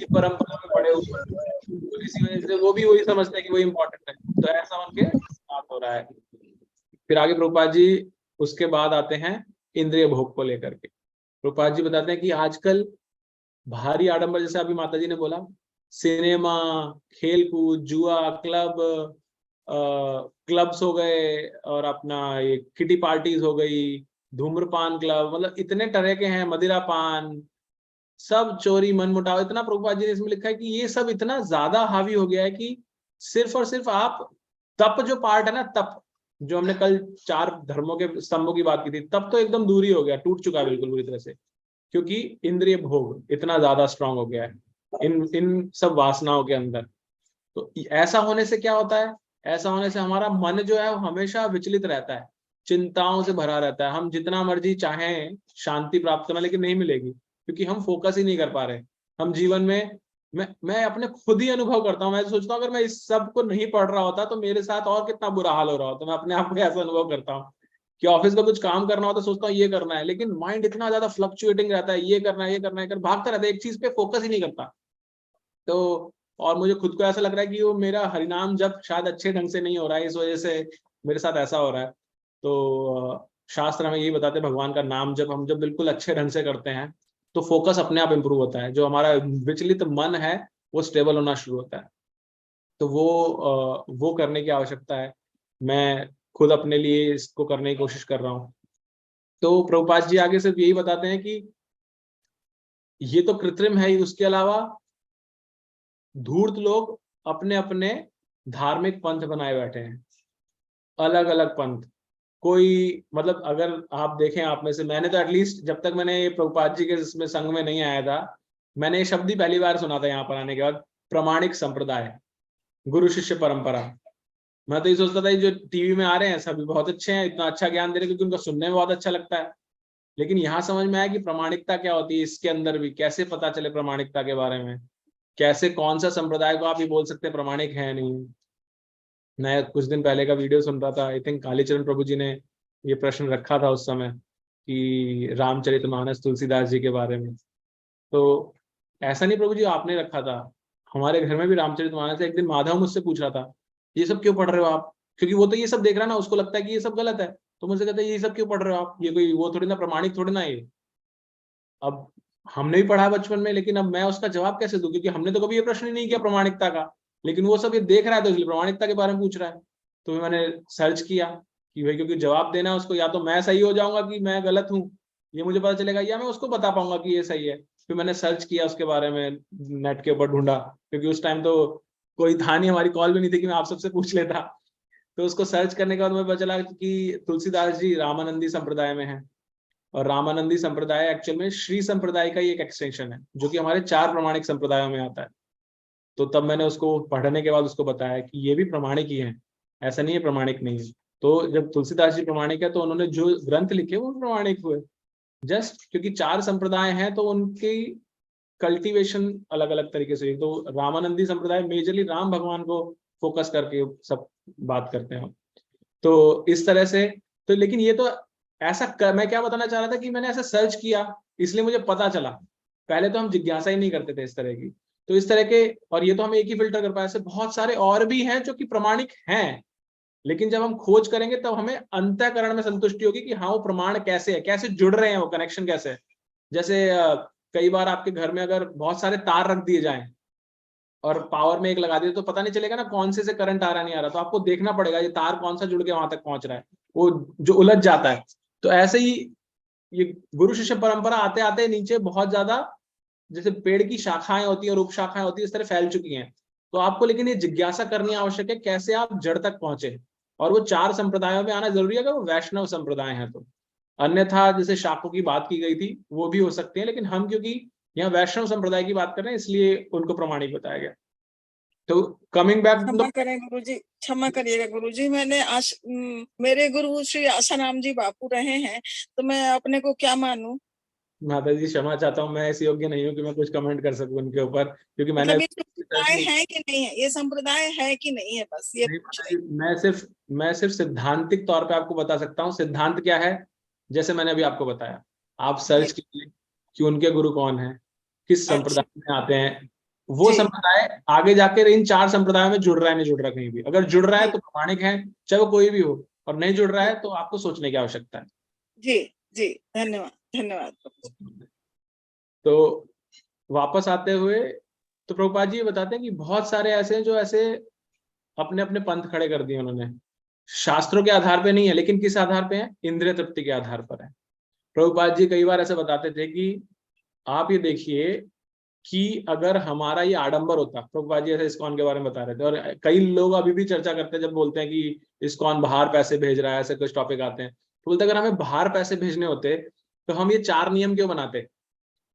परंपरा में पड़े हुए हैं, तो इसी वजह से वो भी वही समझते हैं कि वो इम्पोर्टेंट है, तो ऐसा उनके साथ हो रहा है। फिर आगे प्रभुपाद जी उसके बाद आते हैं इंद्रिय भोग को लेकर के। प्रभुपाद जी बताते हैं कि आजकल भारी आडंबर, जैसे अभी माता जी ने बोला, सिनेमा, खेलकूद, जुआ, क्लब्स हो गए, और अपना ये किटी पार्टीज हो गई, धूम्रपान क्लब, मतलब इतने तरह के हैं, मदिरा पान, सब चोरी, मनमुटाव, इतना प्रभुपाद जी ने इसमें लिखा है कि ये सब इतना ज्यादा हावी हो गया है कि सिर्फ और सिर्फ आप तप जो पार्ट है ना, तप जो हमने कल 4 धर्मों के स्तंभों की बात की थी, तब तो एकदम दूरी हो गया, टूट चुका है बिल्कुल पूरी तरह से, क्योंकि इंद्रिय भोग इतना ज्यादा स्ट्रांग हो गया है इन सब वासनाओं के अंदर। तो ऐसा होने से क्या होता है? ऐसा होने से हमारा मन जो है वो हमेशा विचलित रहता है, चिंताओं से भरा रहता है। हम जितना मर्जी चाहें शांति प्राप्त करना, लेकिन नहीं मिलेगी, क्योंकि हम फोकस ही नहीं कर पा रहे। हम जीवन में मैं अपने खुद ही अनुभव करता हूँ, मैं सोचता हूँ अगर मैं इस सब को नहीं पढ़ रहा होता तो मेरे साथ और कितना बुरा हाल हो रहा होता। मैं अपने आप को ऐसा अनुभव करता हूँ कि ऑफिस का कुछ काम करना होता तो सोचता हूँ ये करना है, लेकिन माइंड इतना ज्यादा फ्लक्चुएटिंग रहता है, ये करना है, ये करना है, भागता रहता है, एक चीज पे फोकस ही नहीं करता। तो और मुझे खुद को ऐसा लग रहा है कि वो मेरा हरिनाम जब शायद अच्छे ढंग से नहीं हो रहा है, इस वजह से मेरे साथ ऐसा हो रहा है। तो शास्त्र हमें यही बताते हैं, भगवान का नाम जब हम बिल्कुल अच्छे ढंग से करते हैं तो फोकस अपने आप इंप्रूव होता है, जो हमारा विचलित मन है वो स्टेबल होना शुरू होता है। तो वो करने की आवश्यकता है। मैं खुद अपने लिए इसको करने की कोशिश कर रहा हूँ। तो प्रभुपाद जी आगे सिर्फ यही बताते हैं कि ये तो कृत्रिम है ही, उसके अलावा धूर्त लोग अपने अपने धार्मिक पंथ बनाए बैठे हैं, अलग अलग पंथ। कोई मतलब अगर आप देखें, आप में से, मैंने तो एटलीस्ट जब तक मैंने प्रभुपाद जी के इसमें संघ में नहीं आया था, मैंने ये शब्द ही पहली बार सुना था यहाँ पर आने के बाद, प्रामाणिक संप्रदाय, गुरु शिष्य परंपरा। मैं तो ये सोचता था जो टीवी में आ रहे हैं सभी बहुत अच्छे हैं, इतना अच्छा ज्ञान दे रहे हैं क्योंकि उनको सुनने में बहुत अच्छा लगता है, लेकिन यहाँ समझ में आया कि प्रामाणिकता क्या होती है, इसके अंदर भी कैसे पता चले प्रामाणिकता के बारे में, कैसे कौन सा संप्रदाय को आप ये बोल सकते हैं प्रामाणिक है नहीं। मैं कुछ दिन पहले का वीडियो सुन रहा था, आई थिंक कालीचरण प्रभु जी ने ये प्रश्न रखा था उस समय कि रामचरितमानस तुलसीदास जी के बारे में। तो ऐसा नहीं प्रभु जी आपने रखा था, हमारे घर में भी रामचरितमानस, एक दिन माधव मुझसे पूछ रहा था ये सब क्यों पढ़ रहे हो आप, क्योंकि वो तो ये सब देख रहा है ना, उसको लगता है कि ये सब गलत है, तो मुझसे कहता है ये सब क्यों पढ़ रहे हो आप, ये कोई वो थोड़ी ना प्रमाणिक थोड़ी ना ये। अब हमने भी पढ़ा बचपन में, लेकिन अब मैं उसका जवाब कैसे दूं, क्योंकि हमने तो कभी ये प्रश्न ही नहीं किया प्रमाणिकता का, लेकिन वो सब ये देख रहा है तो इसलिए प्रमाणिकता के बारे में पूछ रहा है। तो मैंने सर्च किया कि भाई क्योंकि जवाब देना उसको, या तो मैं सही हो जाऊंगा कि मैं गलत हूँ ये मुझे पता चलेगा, या मैं उसको बता पाऊंगा कि ये सही है। फिर मैंने सर्च किया उसके बारे में, नेट के ऊपर ढूंढा, क्योंकि उस टाइम तो कोई था नहीं, हमारी कॉल भी नहीं थी कि मैं आप सबसे पूछ लेता। तो उसको सर्च करने के बाद मुझे पता चला कि तुलसीदास जी रामानंदी संप्रदाय में है, और रामानंदी संप्रदाय एक्चुअल में श्री संप्रदाय का ही एक एक्सटेंशन है, जो कि हमारे 4 प्रमाणिक संप्रदायों में आता है। तो तब मैंने उसको पढ़ने के बाद उसको बताया कि ये भी प्रमाणिक ही है, ऐसा नहीं है प्रमाणिक नहीं है। तो जब तुलसीदास जी प्रमाणिक है तो उन्होंने जो ग्रंथ लिखे वो प्रमाणिक हुए, जस्ट क्योंकि 4 संप्रदाय हैं तो उनकी कल्टीवेशन अलग अलग तरीके से। तो रामानंदी संप्रदाय मेजरली राम भगवान को फोकस करके सब बात करते हैं। तो इस तरह से, तो लेकिन ये तो ऐसा मैं क्या बताना चाह रहा था कि मैंने ऐसा सर्च किया इसलिए मुझे पता चला, पहले तो हम जिज्ञासा ही नहीं करते थे इस तरह की। तो इस तरह के, और ये तो हम एक ही फिल्टर कर पाए, ऐसे बहुत सारे और भी हैं जो कि प्रमाणिक हैं, लेकिन जब हम खोज करेंगे तब हमें अंतःकरण में संतुष्टि होगी कि हाँ वो प्रमाण कैसे है, कैसे जुड़ रहे हैं, वो कनेक्शन कैसे है। जैसे कई बार आपके घर में अगर बहुत सारे तार रख दिए जाएं और पावर में एक लगा दिए तो पता नहीं चलेगा ना कौन से करंट आ रहा नहीं आ रहा, तो आपको देखना पड़ेगा ये तार कौन सा जुड़ के वहां तक पहुंच रहा है, वो जो उलझ जाता है। तो ऐसे ही ये गुरु शिष्य परंपरा आते आते नीचे बहुत ज्यादा, जैसे पेड़ की शाखाएं होती है और उपशाखाएं होती है, इस तरह फैल चुकी हैं। तो आपको लेकिन ये जिज्ञासा करनी आवश्यक है कैसे आप जड़ तक पहुंचे, और वो 4 संप्रदायों में आना जरूरी है अगर वो वैष्णव संप्रदाय है तो। अन्यथा जैसे शाखों की बात की गई थी वो भी हो सकते हैं, लेकिन हम क्योंकि यहाँ वैष्णव संप्रदाय की बात कर रहे हैं इसलिए उनको प्रमाणिक बताया गया। तो कमिंग बैक, क्षमा करें गुरुजी, क्षमा करिएगा गुरुजी, मैंने मेरे गुरु श्री आसाराम जी बापू रहे हैं, तो मैं अपने को क्या मानूं? माता जी क्षमा चाहता हूँ, मैं इस योग्य नहीं हूँ कि मैं कुछ कमेंट कर सकूं उनके ऊपर, क्योंकि मैंने मतलब ये संप्रदाय है कि नहीं है, ये संप्रदाय है कि नहीं है, बस ये मैं सिर्फ सिद्धांतिक तौर पे आपको बता सकता हूँ। सिद्धांत क्या है, जैसे मैंने अभी आपको बताया, आप सर्च कीजिए कि उनके गुरु कौन है, किस संप्रदाय में आते हैं, वो संप्रदाय आगे जाकर इन 4 संप्रदायों में जुड़ रहा है नहीं जुड़ रहा कहीं भी, अगर जुड़ रहा है तो प्रमाणिक है, चाहे वो कोई भी हो, और नहीं जुड़ रहा है तो आपको सोचने की आवश्यकता है। जी जी, धन्यवाद धन्यवाद। तो वापस आते हुए, तो प्रभुपाद जी बताते हैं कि बहुत सारे ऐसे हैं जो ऐसे अपने अपने पंथ खड़े कर दिए उन्होंने, शास्त्रों के आधार पे नहीं है, लेकिन किस आधार पे है, इंद्रिय तृप्ति के आधार पर है। प्रभुपाद जी कई बार ऐसे बताते थे कि आप ये देखिए कि अगर हमारा ये आडंबर होता, प्रभुपाद जी ऐसे इस्कॉन के बारे में बता रहे थे, और कई लोग अभी भी चर्चा करते हैं जब बोलते हैं कि इस्कॉन बाहर पैसे भेज रहा है, ऐसे कुछ टॉपिक आते हैं, तो बोलते अगर हमें बाहर पैसे भेजने होते तो हम ये 4 नियम क्यों बनाते।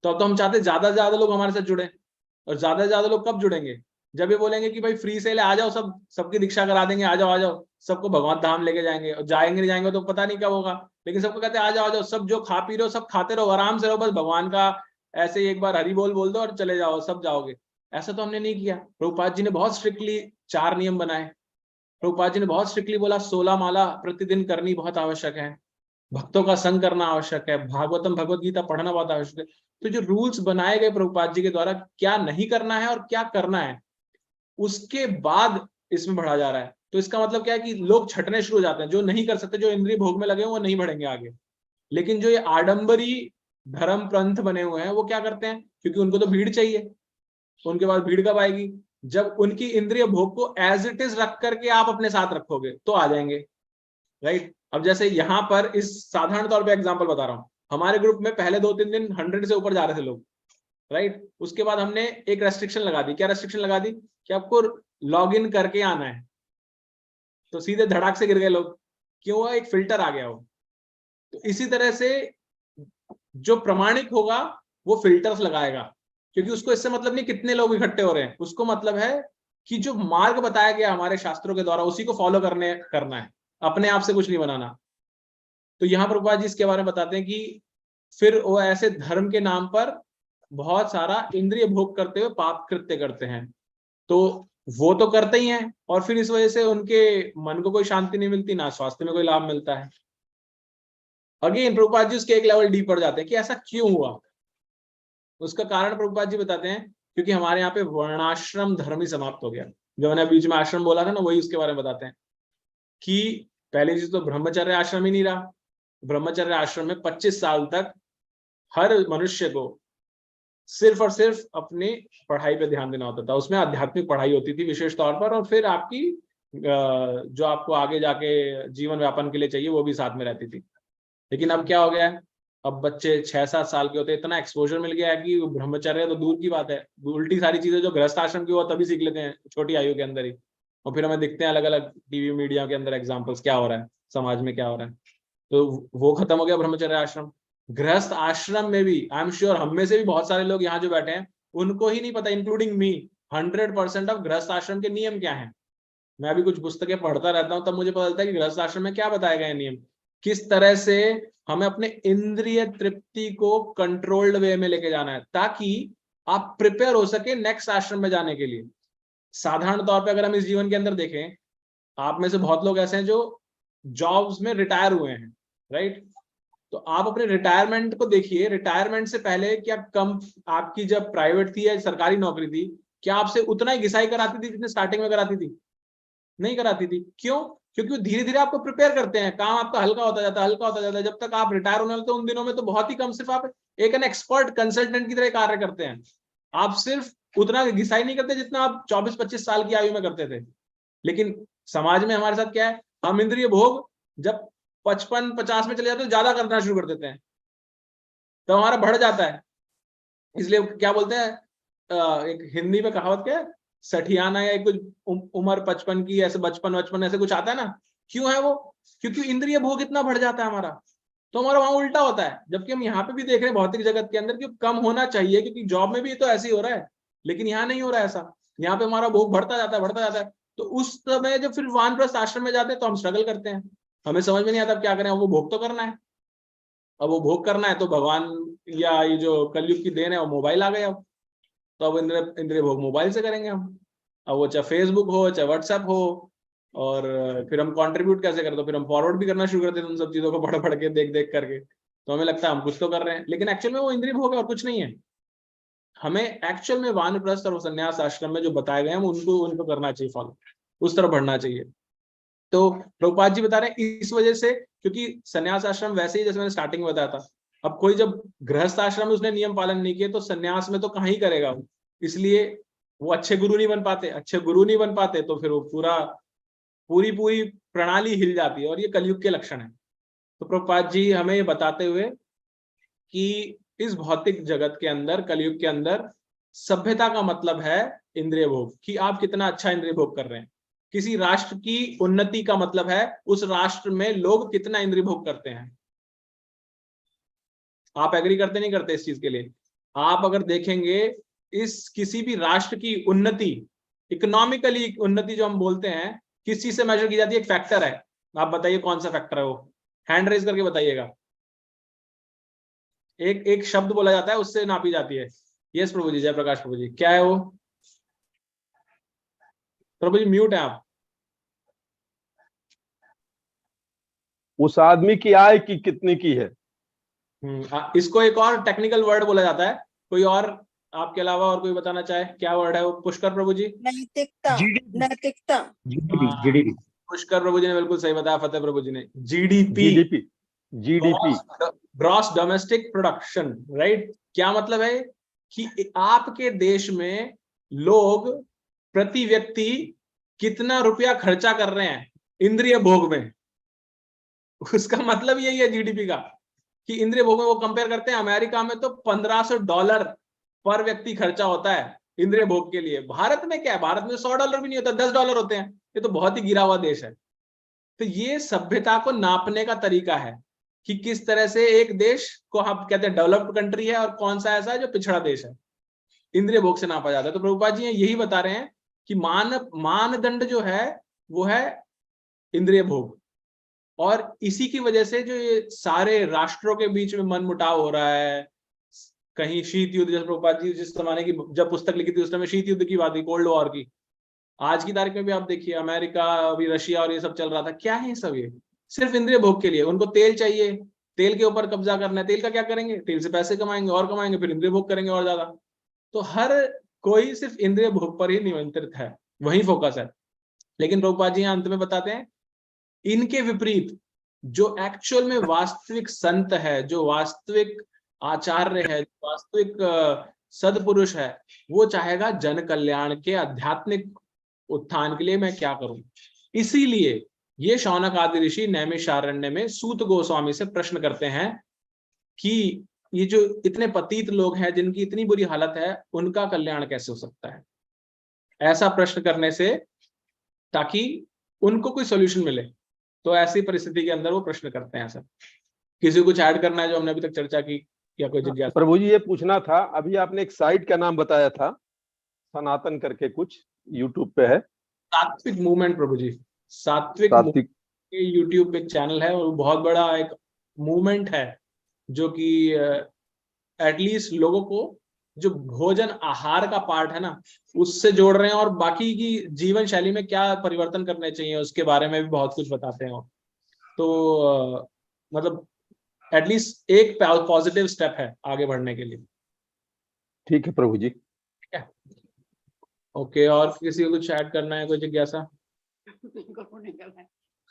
तो अब तो हम चाहते ज्यादा से ज्यादा लोग हमारे साथ जुड़े, और ज्यादा से ज्यादा लोग कब जुड़ेंगे, जब ये बोलेंगे कि भाई फ्री सेल आ जाओ, सबकी दीक्षा करा देंगे, आ जाओ, सबको भगवान धाम लेके जाएंगे, और जाएंगे नहीं जाएंगे तो पता नहीं कब होगा, लेकिन सबको कहते हैं आ जाओ, सब जो खा पी रहे हो सब खाते रहो, आराम से रहो, बस भगवान का ऐसे ही एक बार हरि बोल दो और चले जाओ, सब जाओगे। ऐसा तो हमने नहीं किया। प्रभुपाद जी ने बहुत स्ट्रिक्टली 4 नियम बनाए। प्रभुपाद जी ने बहुत स्ट्रिक्टली बोला 16 माला प्रतिदिन करनी बहुत आवश्यक है, भक्तों का संग करना आवश्यक है, भागवतम भगवत गीता पढ़ना बहुत आवश्यक है। तो जो रूल्स बनाए गए प्रभुपाद जी के द्वारा, क्या नहीं करना है और क्या करना है, उसके बाद इसमें बढ़ा जा रहा है। तो इसका मतलब क्या है कि लोग छटने शुरू हो जाते हैं, जो नहीं कर सकते, जो इंद्रिय भोग में लगे वो नहीं बढ़ेंगे आगे। लेकिन जो ये आडंबरी धर्म पंथ बने हुए हैं वो क्या करते हैं, क्योंकि उनको तो भीड़ चाहिए, उनके पास भीड़ कब आएगी, जब उनकी इंद्रिय भोग को एज इट इज रख करके आप अपने साथ रखोगे तो आ जाएंगे, राइट। अब जैसे यहाँ पर इस साधारण तौर पे एग्जांपल बता रहा हूँ, हमारे ग्रुप में पहले 2-3 दिन 100 से ऊपर जा रहे थे लोग, राइट। उसके बाद हमने एक रेस्ट्रिक्शन लगा दी। क्या रेस्ट्रिक्शन लगा दी, कि आपको लॉग इन करके आना है, तो सीधे धड़ाक से गिर गए लोग, क्यों, एक फिल्टर आ गया वो। तो इसी तरह से जो प्रमाणिक होगा वो फिल्टर्स लगाएगा, क्योंकि उसको इससे मतलब नहीं कितने लोग इकट्ठे हो रहे हैं, उसको मतलब है कि जो मार्ग बताया गया हमारे शास्त्रों के द्वारा उसी को फॉलो करना है, अपने आप से कुछ नहीं बनाना। तो यहाँ प्रभुपाद जी इसके बारे में बताते हैं कि फिर वो ऐसे धर्म के नाम पर बहुत सारा इंद्रिय भोग करते हुए पाप कृत्य करते हैं, तो वो तो करते ही हैं, और फिर इस वजह से उनके मन को कोई शांति नहीं मिलती, ना स्वास्थ्य में कोई लाभ मिलता है। अगेन प्रभुपाद जी उसके एक लेवल डीपर जाते हैं कि ऐसा क्यों हुआ। उसका कारण प्रभुपाद जी बताते हैं क्योंकि हमारे यहाँ पे वर्णाश्रम धर्म ही समाप्त हो गया। जो मैंने बीच में आश्रम बोला था ना, वही उसके बारे में बताते हैं कि पहली चीज तो ब्रह्मचर्य आश्रम ही नहीं रहा। ब्रह्मचर्य आश्रम में 25 साल तक हर मनुष्य को सिर्फ और सिर्फ अपनी पढ़ाई पे ध्यान देना होता था। उसमें आध्यात्मिक पढ़ाई होती थी विशेष तौर पर, और फिर आपकी जो आपको आगे जाके जीवन व्यापन के लिए चाहिए वो भी साथ में रहती थी। लेकिन अब क्या हो गया है, अब बच्चे 6-7 साल के होते हैं, इतना एक्सपोजर मिल गया है कि ब्रह्मचर्य तो दूर की बात है, उल्टी सारी चीजें जो गृहस्थ आश्रम की वो तभी सीख लेते हैं छोटी आयु के अंदर ही। और फिर हमें दिखते हैं अलग अलग टीवी मीडिया के अंदर एग्जाम्पल्स, क्या हो रहा है समाज में, क्या हो रहा है। तो वो खत्म हो गया ब्रह्मचर्य आश्रम। गृहस्थ आश्रम में भी आई एम श्योर हम में से भी बहुत सारे लोग यहाँ जो बैठे हैं उनको ही नहीं पता, इंक्लूडिंग मी, 100% ऑफ गृहस्थ आश्रम के नियम क्या है। मैं अभी कुछ पुस्तकें पढ़ता रहता हूँ तब मुझे पता चलता है कि गृहस्थ आश्रम में क्या बताए गए नियम, किस तरह से हमें अपने इंद्रिय तृप्ति को कंट्रोल्ड वे में लेके जाना है ताकि आप प्रिपेयर हो सके नेक्स्ट आश्रम में जाने के लिए। साधारण तौर पे अगर हम इस जीवन के अंदर देखें, आप में से बहुत लोग ऐसे हैं जो जॉब्स में रिटायर हुए हैं, राइट? तो आप अपने रिटायरमेंट को देखिए, रिटायरमेंट से पहले क्या कम आपकी जब प्राइवेट थी या सरकारी नौकरी थी, क्या आपसे उतना ही घिसाई कराती थी जितने स्टार्टिंग में कराती थी? नहीं कराती थी। क्यों? क्योंकि धीरे धीरे आपको प्रिपेयर करते हैं, काम आपका हल्का होता जाता है, हल्का होता जाता है। जब तक आप रिटायर होने वाले तो उन दिनों में तो बहुत ही कम, सिर्फ आप एक एन एक्सपर्ट कंसल्टेंट की तरह कार्य करते हैं। आप सिर्फ उतना घिसाई नहीं करते जितना आप 24-25 साल की आयु में करते थे। लेकिन समाज में हमारे साथ क्या है, हम इंद्रिय भोग जब 55-50 में चले जाते हैं ज्यादा करना शुरू कर देते हैं, तो हमारा बढ़ जाता है। इसलिए क्या बोलते हैं, एक हिंदी में कहावत क्या है, सठियाना या कुछ उम्र 55 की, ऐसे बचपन ऐसे कुछ आता है ना। क्यों है वो? क्योंकि इंद्रिय भोग इतना बढ़ जाता है हमारा, तो हमारा वहां उल्टा होता है। जबकि हम यहाँ पे भी देख रहे हैं भौतिक जगत के अंदर कि कम होना चाहिए, क्योंकि जॉब में भी तो ऐसे ही हो रहा है, लेकिन यहाँ नहीं हो रहा है ऐसा। यहाँ पे हमारा भोग बढ़ता जाता है, बढ़ता जाता है। तो उस समय जब फिर वानप्रस्थ आश्रम में जाते हैं तो हम स्ट्रगल करते हैं, हमें समझ में नहीं आता क्या करें। वो भोग तो करना है, अब वो भोग करना है तो भगवान या ये जो कलयुग की देन है वो मोबाइल आ गया। अब तो अब इंद्रिय भोग मोबाइल से करेंगे हम। अब वो चाहे फेसबुक हो चाहे व्हाट्सएप हो, और फिर हम कंट्रीब्यूट कैसे करें, तो फिर हम फॉरवर्ड भी करना शुरू कर देते हैं उन सब चीजों को पढ़ पढ़ के, देख देख करके। तो हमें लगता है हम कुछ तो कर रहे हैं, लेकिन एक्चुअल में वो इंद्रिय भोग है और कुछ नहीं है। हमें एक्चुअल में वानप्रस्थ और संन्यास आश्रम में जो बताए गए हैं उनको करना चाहिए फॉलो, उस तरफ बढ़ना चाहिए। तो प्रभुपाद जी बता रहे हैं इस वजह से, क्योंकि संन्यास आश्रम वैसे ही जैसे मैंने स्टार्टिंग में बताया था, अब कोई जब गृहस्थ आश्रम में उसने नियम पालन नहीं किए तो संन्यास में तो कहाँ ही करेगा वो। इसलिए वो अच्छे गुरु नहीं बन पाते, अच्छे गुरु नहीं बन पाते तो फिर वो पूरी प्रणाली हिल जाती है, और ये कलयुग के लक्षण है। तो प्रभुपाद जी हमें ये बताते हुए कि इस भौतिक जगत के अंदर, कलयुग के अंदर सभ्यता का मतलब है इंद्रिय भोग, कि आप कितना अच्छा इंद्रिय भोग कर रहे हैं। किसी राष्ट्र की उन्नति का मतलब है उस राष्ट्र में लोग कितना इंद्रिय भोग करते हैं। आप एग्री करते नहीं करते इस चीज के लिए? आप अगर देखेंगे इस किसी भी राष्ट्र की उन्नति, इकोनॉमिकली उन्नति जो हम बोलते हैं, किस चीज से मेजर की जाती है? एक फैक्टर है। आप बताइए कौन सा फैक्टर है वो, हैंड रेज करके बताइएगा। एक शब्द बोला जाता है उससे नापी जाती है। यस प्रभु जी, जय प्रकाश प्रभु जी, क्या है वो? प्रभु जी म्यूट है आप। उस आदमी की आय की कितनी की है। इसको एक और टेक्निकल वर्ड बोला जाता है। कोई और आपके अलावा और कोई बताना चाहे क्या वर्ड है वो? पुष्कर प्रभु जी। नैतिकता। नैतिकता। जीडीपी। पुष्कर प्रभु जी ने बिल्कुल सही बताया, फतेह प्रभु जी ने GDP, gross domestic production, right. क्या मतलब है कि आपके देश में लोग प्रति व्यक्ति कितना रुपया खर्चा कर रहे हैं इंद्रिय भोग में, उसका मतलब यही है जीडीपी का, कि इंद्रिय भोग में वो कंपेयर करते हैं। अमेरिका में तो $1500 पर व्यक्ति खर्चा होता है इंद्रिय भोग के लिए। भारत में क्या है? भारत में $100 भी नहीं होता, $10 होते हैं। ये तो बहुत ही गिरा हुआ देश है। तो ये सभ्यता को नापने का तरीका है कि किस तरह से एक देश को हम कहते हैं डेवलप्ड कंट्री है और कौन सा ऐसा है जो पिछड़ा देश है। इंद्रिय भोग से नापा जाता है। तो प्रभुपाद जी यही बता रहे हैं कि मानदंड जो है वो है इंद्रिय भोग, और इसी की वजह से जो ये सारे राष्ट्रों के बीच में मनमुटाव हो रहा है। कहीं शीत युद्ध, जैसे प्रभुपाद जी जिस जमाने की जब पुस्तक लिखी थी उस समय शीत युद्ध की बात थी, कोल्ड वॉर की। आज की तारीख में भी आप देखिए अमेरिका, अभी रशिया और ये सब चल रहा था। क्या है सब? ये सिर्फ इंद्रिय भोग के लिए। उनको तेल चाहिए, तेल के ऊपर कब्जा करना है। तेल का क्या करेंगे? तेल से पैसे कमाएंगे और कमाएंगे, फिर इंद्रिय भोग करेंगे और ज्यादा। तो हर कोई सिर्फ इंद्रिय भोग पर ही नियंत्रित है, वही फोकस है। लेकिन प्रभुपाद जी अंत में बताते हैं इनके विपरीत जो एक्चुअल में वास्तविक संत है, जो वास्तविक आचार्य है, वास्तविक सदपुरुष है, वो चाहेगा जन कल्याण के आध्यात्मिक उत्थान के लिए मैं क्या करूं। इसीलिए ये शौनक आदि ऋषि नैमिषारण्य में सूत गोस्वामी से प्रश्न करते हैं कि ये जो इतने पतित लोग हैं जिनकी इतनी बुरी हालत है, उनका कल्याण कैसे हो सकता है। ऐसा प्रश्न करने से ताकि उनको कोई सॉल्यूशन मिले, तो ऐसी परिस्थिति के अंदर वो प्रश्न करते हैं। सर किसी को कुछ ऐड करना है जो हमने अभी तक चर्चा की, या कोई जिज्ञासा? प्रभु जी ये पूछना था, अभी आपने एक साइट का नाम बताया था सनातन करके, कुछ यूट्यूब पे है। सात्विक मूवमेंट प्रभु जी, सात्विक यूट्यूब पे एक चैनल है, और बहुत बड़ा एक मूवमेंट है जो कि एटलीस्ट लोगों को जो भोजन आहार का पार्ट है ना उससे जोड़ रहे हैं, और बाकी की जीवन शैली में क्या परिवर्तन करने चाहिए उसके बारे में भी बहुत कुछ बताते हैं वो। तो मतलब एटलीस्ट एक पॉजिटिव स्टेप है आगे बढ़ने के लिए। ठीक है प्रभु जी। ठीक है, ओके। और किसी को कुछ ऐड करना है, कोई जिज्ञासा?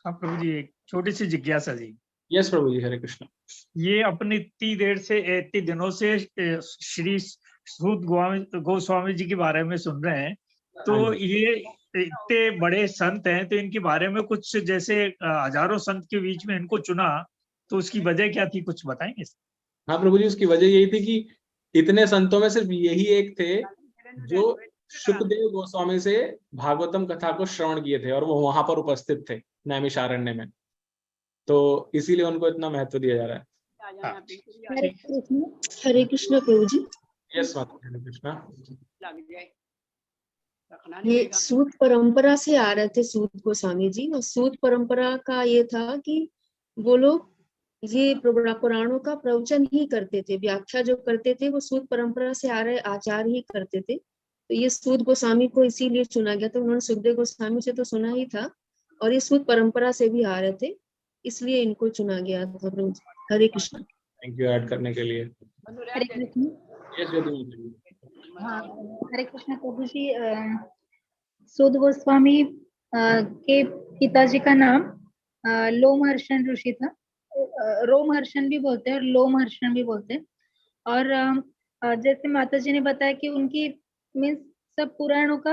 हाँ प्रभु जी, एक छोटी सी जिज्ञासा जी। यस प्रभु जी, हरे कृष्ण। ये अपने इतनी दिनों से श्री सूत गोस्वामी जी के बारे में सुन रहे हैं, तो ये इतने बड़े संत हैं, तो इनके बारे में कुछ, जैसे हजारों संत के बीच में इनको चुना, तो उसकी वजह क्या थी, कुछ बताएंगे? हाँ प्रभु जी, उसकी वजह यही थी कि इतने संतों में सिर्फ यही एक थे जो शुकदेव गोस्वामी से भागवतम कथा को श्रवण किए थे, और वो वहां पर उपस्थित थे नैमिषारण्य में, तो इसीलिए उनको इतना महत्व दिया जा रहा है। हरे कृष्ण प्रभु जी। यस माता, हरे कृष्णा। ये सूत परंपरा से आ रहे थे सूत गोस्वामी जी, और सूत परंपरा का ये था कि वो लोग ये पुराणों का प्रवचन ही करते थे, व्याख्या जो करते थे वो सूत परंपरा से आ रहे आचार्य ही करते थे। तो ये सूत गोस्वामी को इसीलिए चुना गया था। उन्होंने सुखदेव गोस्वामी से तो सुना ही था, और ये सूत परंपरा से भी आ रहे थे, इसलिए इनको चुना गया था प्रभु ji. Hare Krishna. Thank you add करने के लिए। हरे कृष्ण। हाँ, हरे कृष्ण प्रभु जी। सूत गोस्वामी के पिताजी का नाम लोमहर्षण ऋषि था। रोमहर्षण भी बोलते हैं और लोमहर्षण भी बोलते हैं। और जैसे माता जी ने बताया कि उनकी मीन्स सब पुराणों का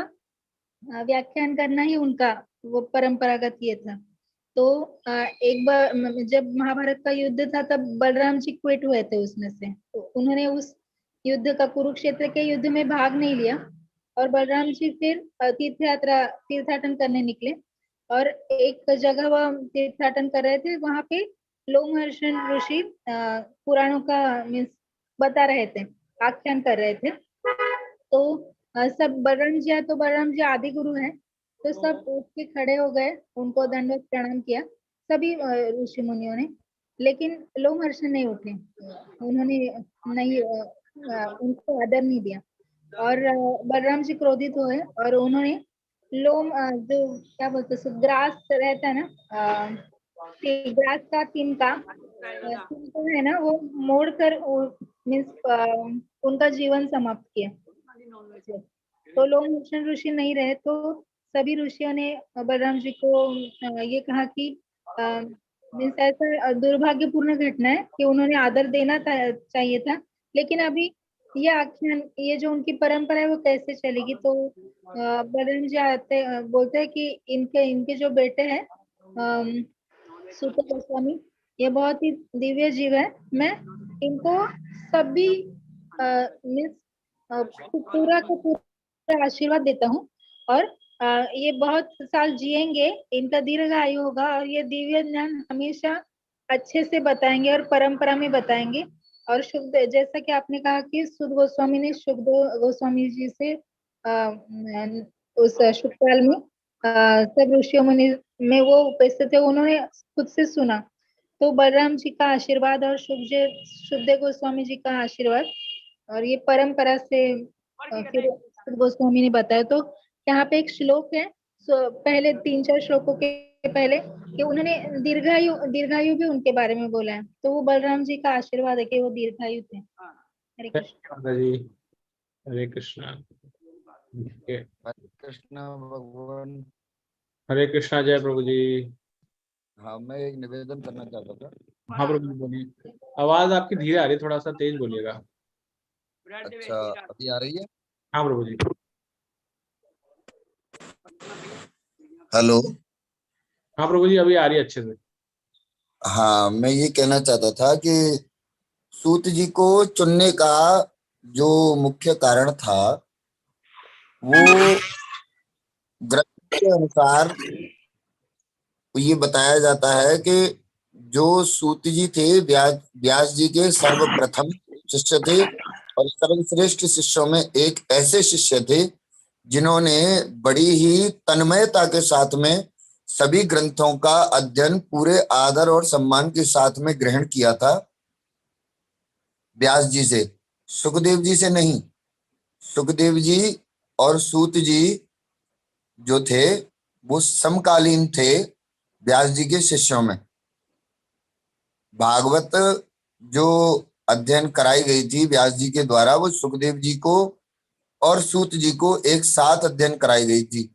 व्याख्यान करना ही उनका वो परंपरागत ये था। तो एक बार जब महाभारत का युद्ध था तब बलराम जी क्विट हुए थे उसमें से, तो उन्होंने उस युद्ध का, कुरुक्षेत्र के युद्ध में भाग नहीं लिया, और बलराम जी फिर तीर्थाटन करने निकले, और एक जगह वह तीर्थाटन कर रहे थे, वहां पे लोमहर्षण ऋषि पुराणों का मीन्स बता रहे थे, आख्यान कर रहे थे। तो सब बलराम जी, तो बलराम जी आदि गुरु हैं, तो सब उठ के खड़े हो गए, उनको दंडवत प्रणाम किया सभी ऋषि मुनियों ने, लेकिन लोमहर्षण नहीं उठे, उन्होंने नहीं उनको आदर नहीं दिया। और बलराम जी क्रोधित हुए, और उन्होंने लोम जो क्या बोलते हैं ग्रास रहता है ना, ग्रास का तिनका है ना, वो मोड़कर मीन्स उनका जीवन समाप्त किया। तो लोमहर्षण ऋषि नहीं रहे, तो सभी ऋषियों ने बलराम जी को ये कहा कि मीन्स ऐसा दुर्भाग्यपूर्ण घटना है कि उन्होंने आदर देना चाहिए था, लेकिन अभी ये आख्यान, ये जो उनकी परंपरा है वो कैसे चलेगी। तो बलराम जी बोलते हैं कि इनके जो बेटे हैं सूत गोस्वामी, ये बहुत ही दिव्य जीव है, मैं इनको सभी मीन्स पूरा का पूरा आशीर्वाद देता हूँ, और ये बहुत साल जिएंगे, इनका दीर्घ आयु होगा, और ये दिव्य ज्ञान हमेशा अच्छे से बताएंगे और परंपरा में बताएंगे। और जैसा कि आपने कहा कि सूत गोस्वामी ने सुखदेव गोस्वामी जी से उस शुक्लकाल में सब ऋषियों में वो उपस्थित थे, उन्होंने खुद से सुना। तो बलराम जी का आशीर्वाद और सुखदेव गोस्वामी जी का आशीर्वाद, और ये परंपरा से फिर सूत गोस्वामी ने बताया। तो यहाँ पे एक श्लोक है, पहले 3-4 श्लोकों के पहले, कि उन्होंने दीर्घायु भी उनके बारे में बोला है, तो वो बलराम जी का आशीर्वाद है कि वो दीर्घायु थे। हरे कृष्ण। हरे कृष्ण। हरे कृष्ण भगवान। हरे कृष्णा। जय प्रभु जी। हाँ, मैं एक निवेदन करना चाहता था। हाँ प्रभु जी बोलिए। आवाज आपकी धीरे आ रही है, थोड़ा सा तेज बोलिएगा। अच्छा, अभी आ रही है? हाँ प्रभु जी। हेलो। हाँ प्रभु जी, अभी आ रही है अच्छे से। हाँ, मैं ये कहना चाहता था कि सूत जी को चुनने का जो मुख्य कारण था, वो ग्रंथ के अनुसार ये बताया जाता है कि जो सूत जी थे व्यास जी के सर्वप्रथम शिष्य थे, और सर्वश्रेष्ठ शिष्यों में एक ऐसे शिष्य थे जिन्होंने बड़ी ही तन्मयता के साथ में सभी ग्रंथों का अध्ययन पूरे आदर और सम्मान के साथ में ग्रहण किया था व्यास जी से, सुखदेव जी से नहीं। सुखदेव जी और सूत जी जो थे वो समकालीन थे व्यास जी के शिष्यों में। भागवत जो अध्ययन कराई गई थी व्यास जी के द्वारा वो सुखदेव जी को और सूत जी को एक साथ अध्ययन कराई गई थी।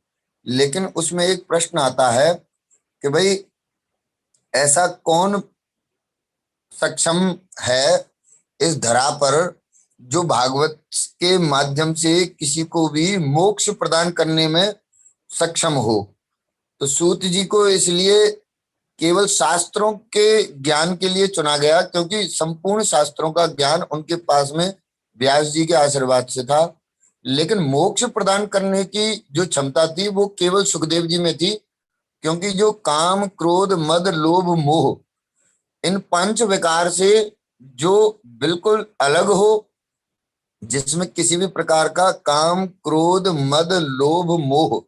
लेकिन उसमें एक प्रश्न आता है कि भाई ऐसा कौन सक्षम है इस धरा पर जो भागवत के माध्यम से किसी को भी मोक्ष प्रदान करने में सक्षम हो। तो सूत जी को इसलिए केवल शास्त्रों के ज्ञान के लिए चुना गया क्योंकि संपूर्ण शास्त्रों का ज्ञान उनके पास में व्यास जी के आशीर्वाद से था। लेकिन मोक्ष प्रदान करने की जो क्षमता थी वो केवल सुखदेव जी में थी, क्योंकि जो काम क्रोध मद लोभ मोह इन पंच विकार से जो बिल्कुल अलग हो, जिसमें किसी भी प्रकार का काम क्रोध मद लोभ मोह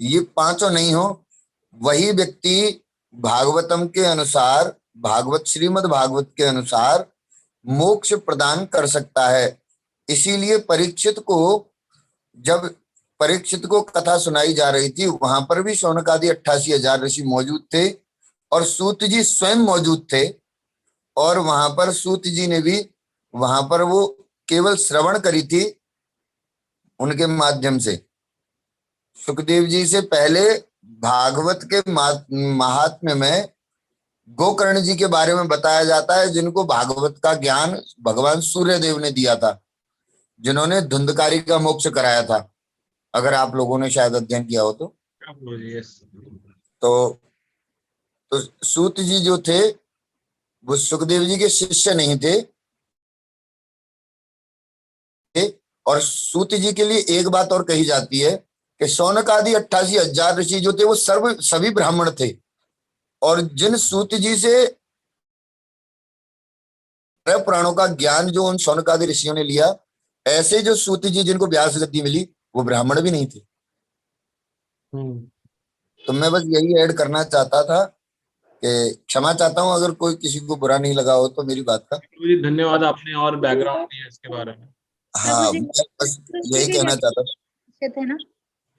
ये पांचों नहीं हो, वही व्यक्ति भागवतम के अनुसार भागवत श्रीमद् भागवत के अनुसार मोक्ष प्रदान कर सकता है। इसीलिए परीक्षित को कथा सुनाई जा रही थी वहां पर भी शौनक आदि 88,000 ऋषि मौजूद थे और सूत जी स्वयं मौजूद थे। और वहां पर सूत जी ने भी वहां पर वो केवल श्रवण करी थी उनके माध्यम से। सुखदेव जी से पहले भागवत के महात्म्य में गोकर्ण जी के बारे में बताया जाता है, जिनको भागवत का ज्ञान भगवान सूर्यदेव ने दिया था, जिन्होंने धुंधकारी का मोक्ष कराया था। अगर आप लोगों ने शायद अध्ययन किया हो तो सूत जी जो थे वो सुखदेव जी के शिष्य नहीं थे। और सूत जी के लिए एक बात और कही जाती है कि शौनक आदि 88,000 ऋषि जो थे वो सभी ब्राह्मण थे। और जिन सूत जी से पुराणों का ज्ञान जो उन शौनक आदि ऋषियों ने लिया, ऐसे जो सूत जी जिनको व्यास गद्दी मिली वो ब्राह्मण भी नहीं थे। तो मैं बस यही ऐड करना चाहता था कि क्षमा चाहता हूं अगर कोई किसी को बुरा नहीं लगा हो तो मेरी बात का। धन्यवाद, आपने और बैकग्राउंड दिया इसके बारे में। हाँ, मैं बस यही कहना चाहता था। थे ना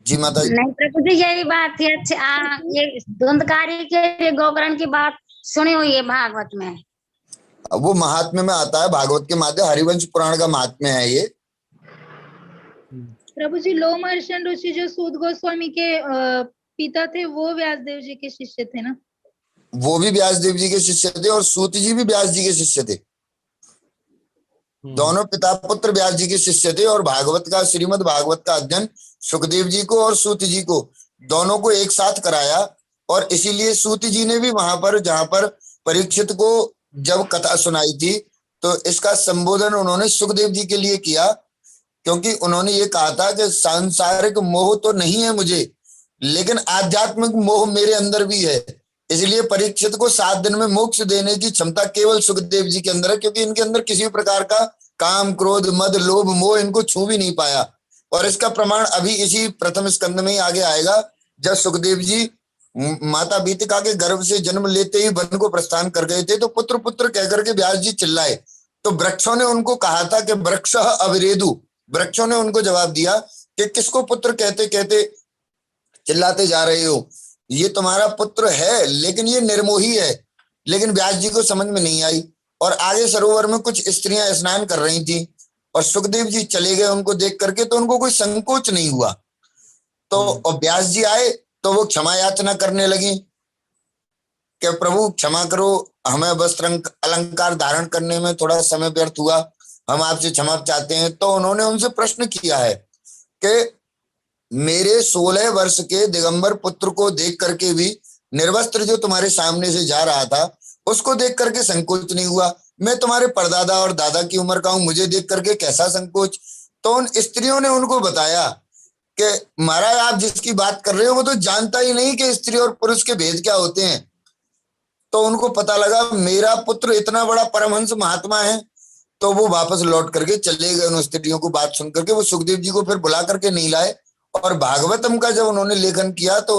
जी माता जी। नहीं प्रभु जी यही बात थी। अच्छा ये धुंधकारी के गोकर्ण की बात सुनी हुई है भागवत में? वो महात्म्य में आता है, भागवत के माध्यम हरिवंश पुराण का महात्म्य है ये। प्रभु जी लोमहर्षण ऋषि जो सूत गोस्वामी के पिता थे वो व्यासदेव जी के शिष्य थे ना? वो भी व्यासदेव जी के शिष्य थे और सूत जी भी व्यास जी के शिष्य थे। दोनों पिता पुत्र व्यास जी के शिष्य थे। और भागवत का श्रीमद् भागवत का अध्ययन सुखदेव जी को और सूत जी को दोनों को एक साथ कराया। और इसीलिए सूत जी ने भी वहां पर जहां पर परीक्षित को जब कथा सुनाई थी तो इसका संबोधन उन्होंने सुखदेव जी के लिए किया, क्योंकि उन्होंने ये कहा था कि सांसारिक मोह तो नहीं है मुझे, लेकिन आध्यात्मिक मोह मेरे अंदर भी है। इसलिए परीक्षित को 7 दिन में मोक्ष देने की क्षमता केवल सुखदेव जी के अंदर है, क्योंकि इनके अंदर किसी भी प्रकार का काम क्रोध मद लोभ मोह इनको छू भी नहीं पाया। और इसका प्रमाण अभी इसी प्रथम स्कंद में ही आगे आएगा, जब सुखदेव जी माता बीतिका के गर्भ से जन्म लेते ही वन को प्रस्थान कर गए थे तो पुत्र पुत्र कहकर के व्यास जी चिल्लाए, तो वृक्षों ने उनको कहा था कि वृक्ष अविरेदु। वृक्षों ने उनको जवाब दिया कि किसको पुत्र कहते कहते चिल्लाते जा रहे हो, ये तुम्हारा पुत्र है लेकिन ये निर्मोही है। लेकिन व्यास जी को समझ में नहीं आई और आगे सरोवर में कुछ स्त्रियां स्नान कर रही थी और सुखदेव जी चले गए उनको देख करके, तो उनको कोई संकोच नहीं हुआ। तो और व्यास जी आए तो वो क्षमा याचना करने लगी कि प्रभु क्षमा करो, हमें वस्त्र अलंकार धारण करने में थोड़ा समय व्यर्थ हुआ, हम आपसे क्षमा चाहते हैं। तो उन्होंने उनसे प्रश्न किया है कि मेरे 16 वर्ष के दिगंबर पुत्र को देख करके भी निर्वस्त्र जो तुम्हारे सामने से जा रहा था उसको देख करके संकोच नहीं हुआ, मैं तुम्हारे परदादा और दादा की उम्र का हूं, मुझे देख करके कैसा संकोच। तो उन स्त्रियों ने उनको बताया कि महाराज आप जिसकी बात कर रहे हो वो तो जानता ही नहीं कि स्त्री और पुरुष के भेद क्या होते हैं। तो उनको पता लगा मेरा पुत्र इतना बड़ा परमहंस महात्मा है। तो वो वापस लौट करके चले गए। उन स्त्रियों को बात सुन करके वो सुखदेव जी को फिर बुला करके नहीं लाए। और भागवतम का जब उन्होंने लेखन किया तो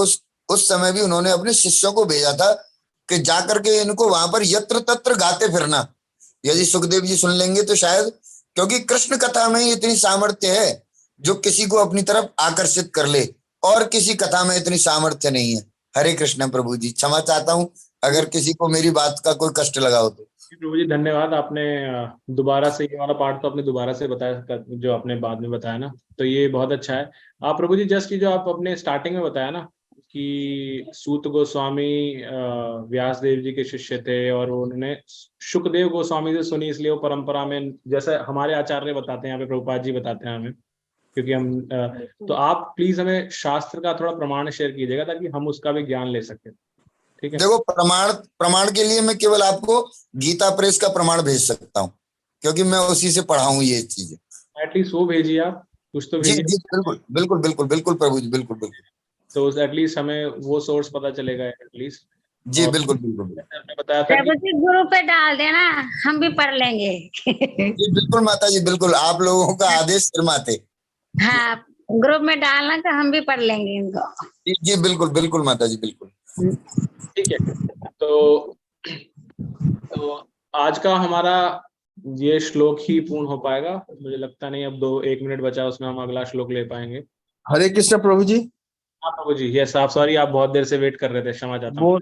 उस समय भी उन्होंने अपने शिष्यों को भेजा था कि जाकर के इनको वहां पर यत्र तत्र गाते फिरना। यदि सुखदेव जी सुन लेंगे तो शायद, क्योंकि कृष्ण कथा में इतनी सामर्थ्य है जो किसी को अपनी तरफ आकर्षित कर ले, और किसी कथा में इतनी सामर्थ्य नहीं है। हरे कृष्ण प्रभु जी, क्षमा चाहता हूँ अगर किसी को मेरी बात का कोई कष्ट लगा हो तो। प्रभु जी धन्यवाद, आपने दोबारा से ये वाला पार्ट तो आपने दोबारा से बताया, जो आपने बाद में बताया ना, तो ये बहुत अच्छा है। आप प्रभु जी जस्ट जो आप अपने स्टार्टिंग में बताया ना कि सूत गोस्वामी व्यास देव जी के शिष्य थे और उन्होंने शुकदेव गोस्वामी से सुनी, इसलिए वो परंपरा में, जैसे हमारे आचार्य बताते हैं यहाँ पे, प्रभुपाद जी बताते हैं हमें, क्योंकि हम तो आप प्लीज हमें शास्त्र का थोड़ा प्रमाण शेयर कीजिएगा ताकि हम उसका भी ज्ञान ले सकें। ठीक है, देखो प्रमाण के लिए मैं केवल आपको गीता प्रेस का प्रमाण भेज सकता हूँ, क्योंकि मैं उसी से पढ़ा हूँ ये चीजें। एटलीस्ट वो भेजिए, आप कुछ तो जी भेजिए। जी बिल्कुल बिल्कुल बिल्कुल बिल्कुल प्रभु जी, बिल्कुल बिल्कुल। तो एटलीस्ट हमें वो सोर्स पता चलेगा एटलीस्ट। जी बिल्कुल बिल्कुल। आपने बताया था प्रभु जी ग्रुप पे डाल देना, हम भी पढ़ लेंगे। जी बिल्कुल माता जी, बिल्कुल, आप लोगों का आदेश शर्माते। हाँ, ग्रुप में डालना तो हम भी पढ़ लेंगे इनको। जी बिल्कुल बिल्कुल माता जी, बिल्कुल। ठीक है, तो आज का हमारा ये श्लोक ही पूर्ण हो पाएगा, मुझे लगता नहीं अब 1 मिनट बचा, उसमें हम अगला श्लोक ले पाएंगे। हरे कृष्ण प्रभु जी। हाँ प्रभु जी, यस, आप सॉरी, आप बहुत देर से वेट कर रहे थे, क्षमा चाहता हूँ। वो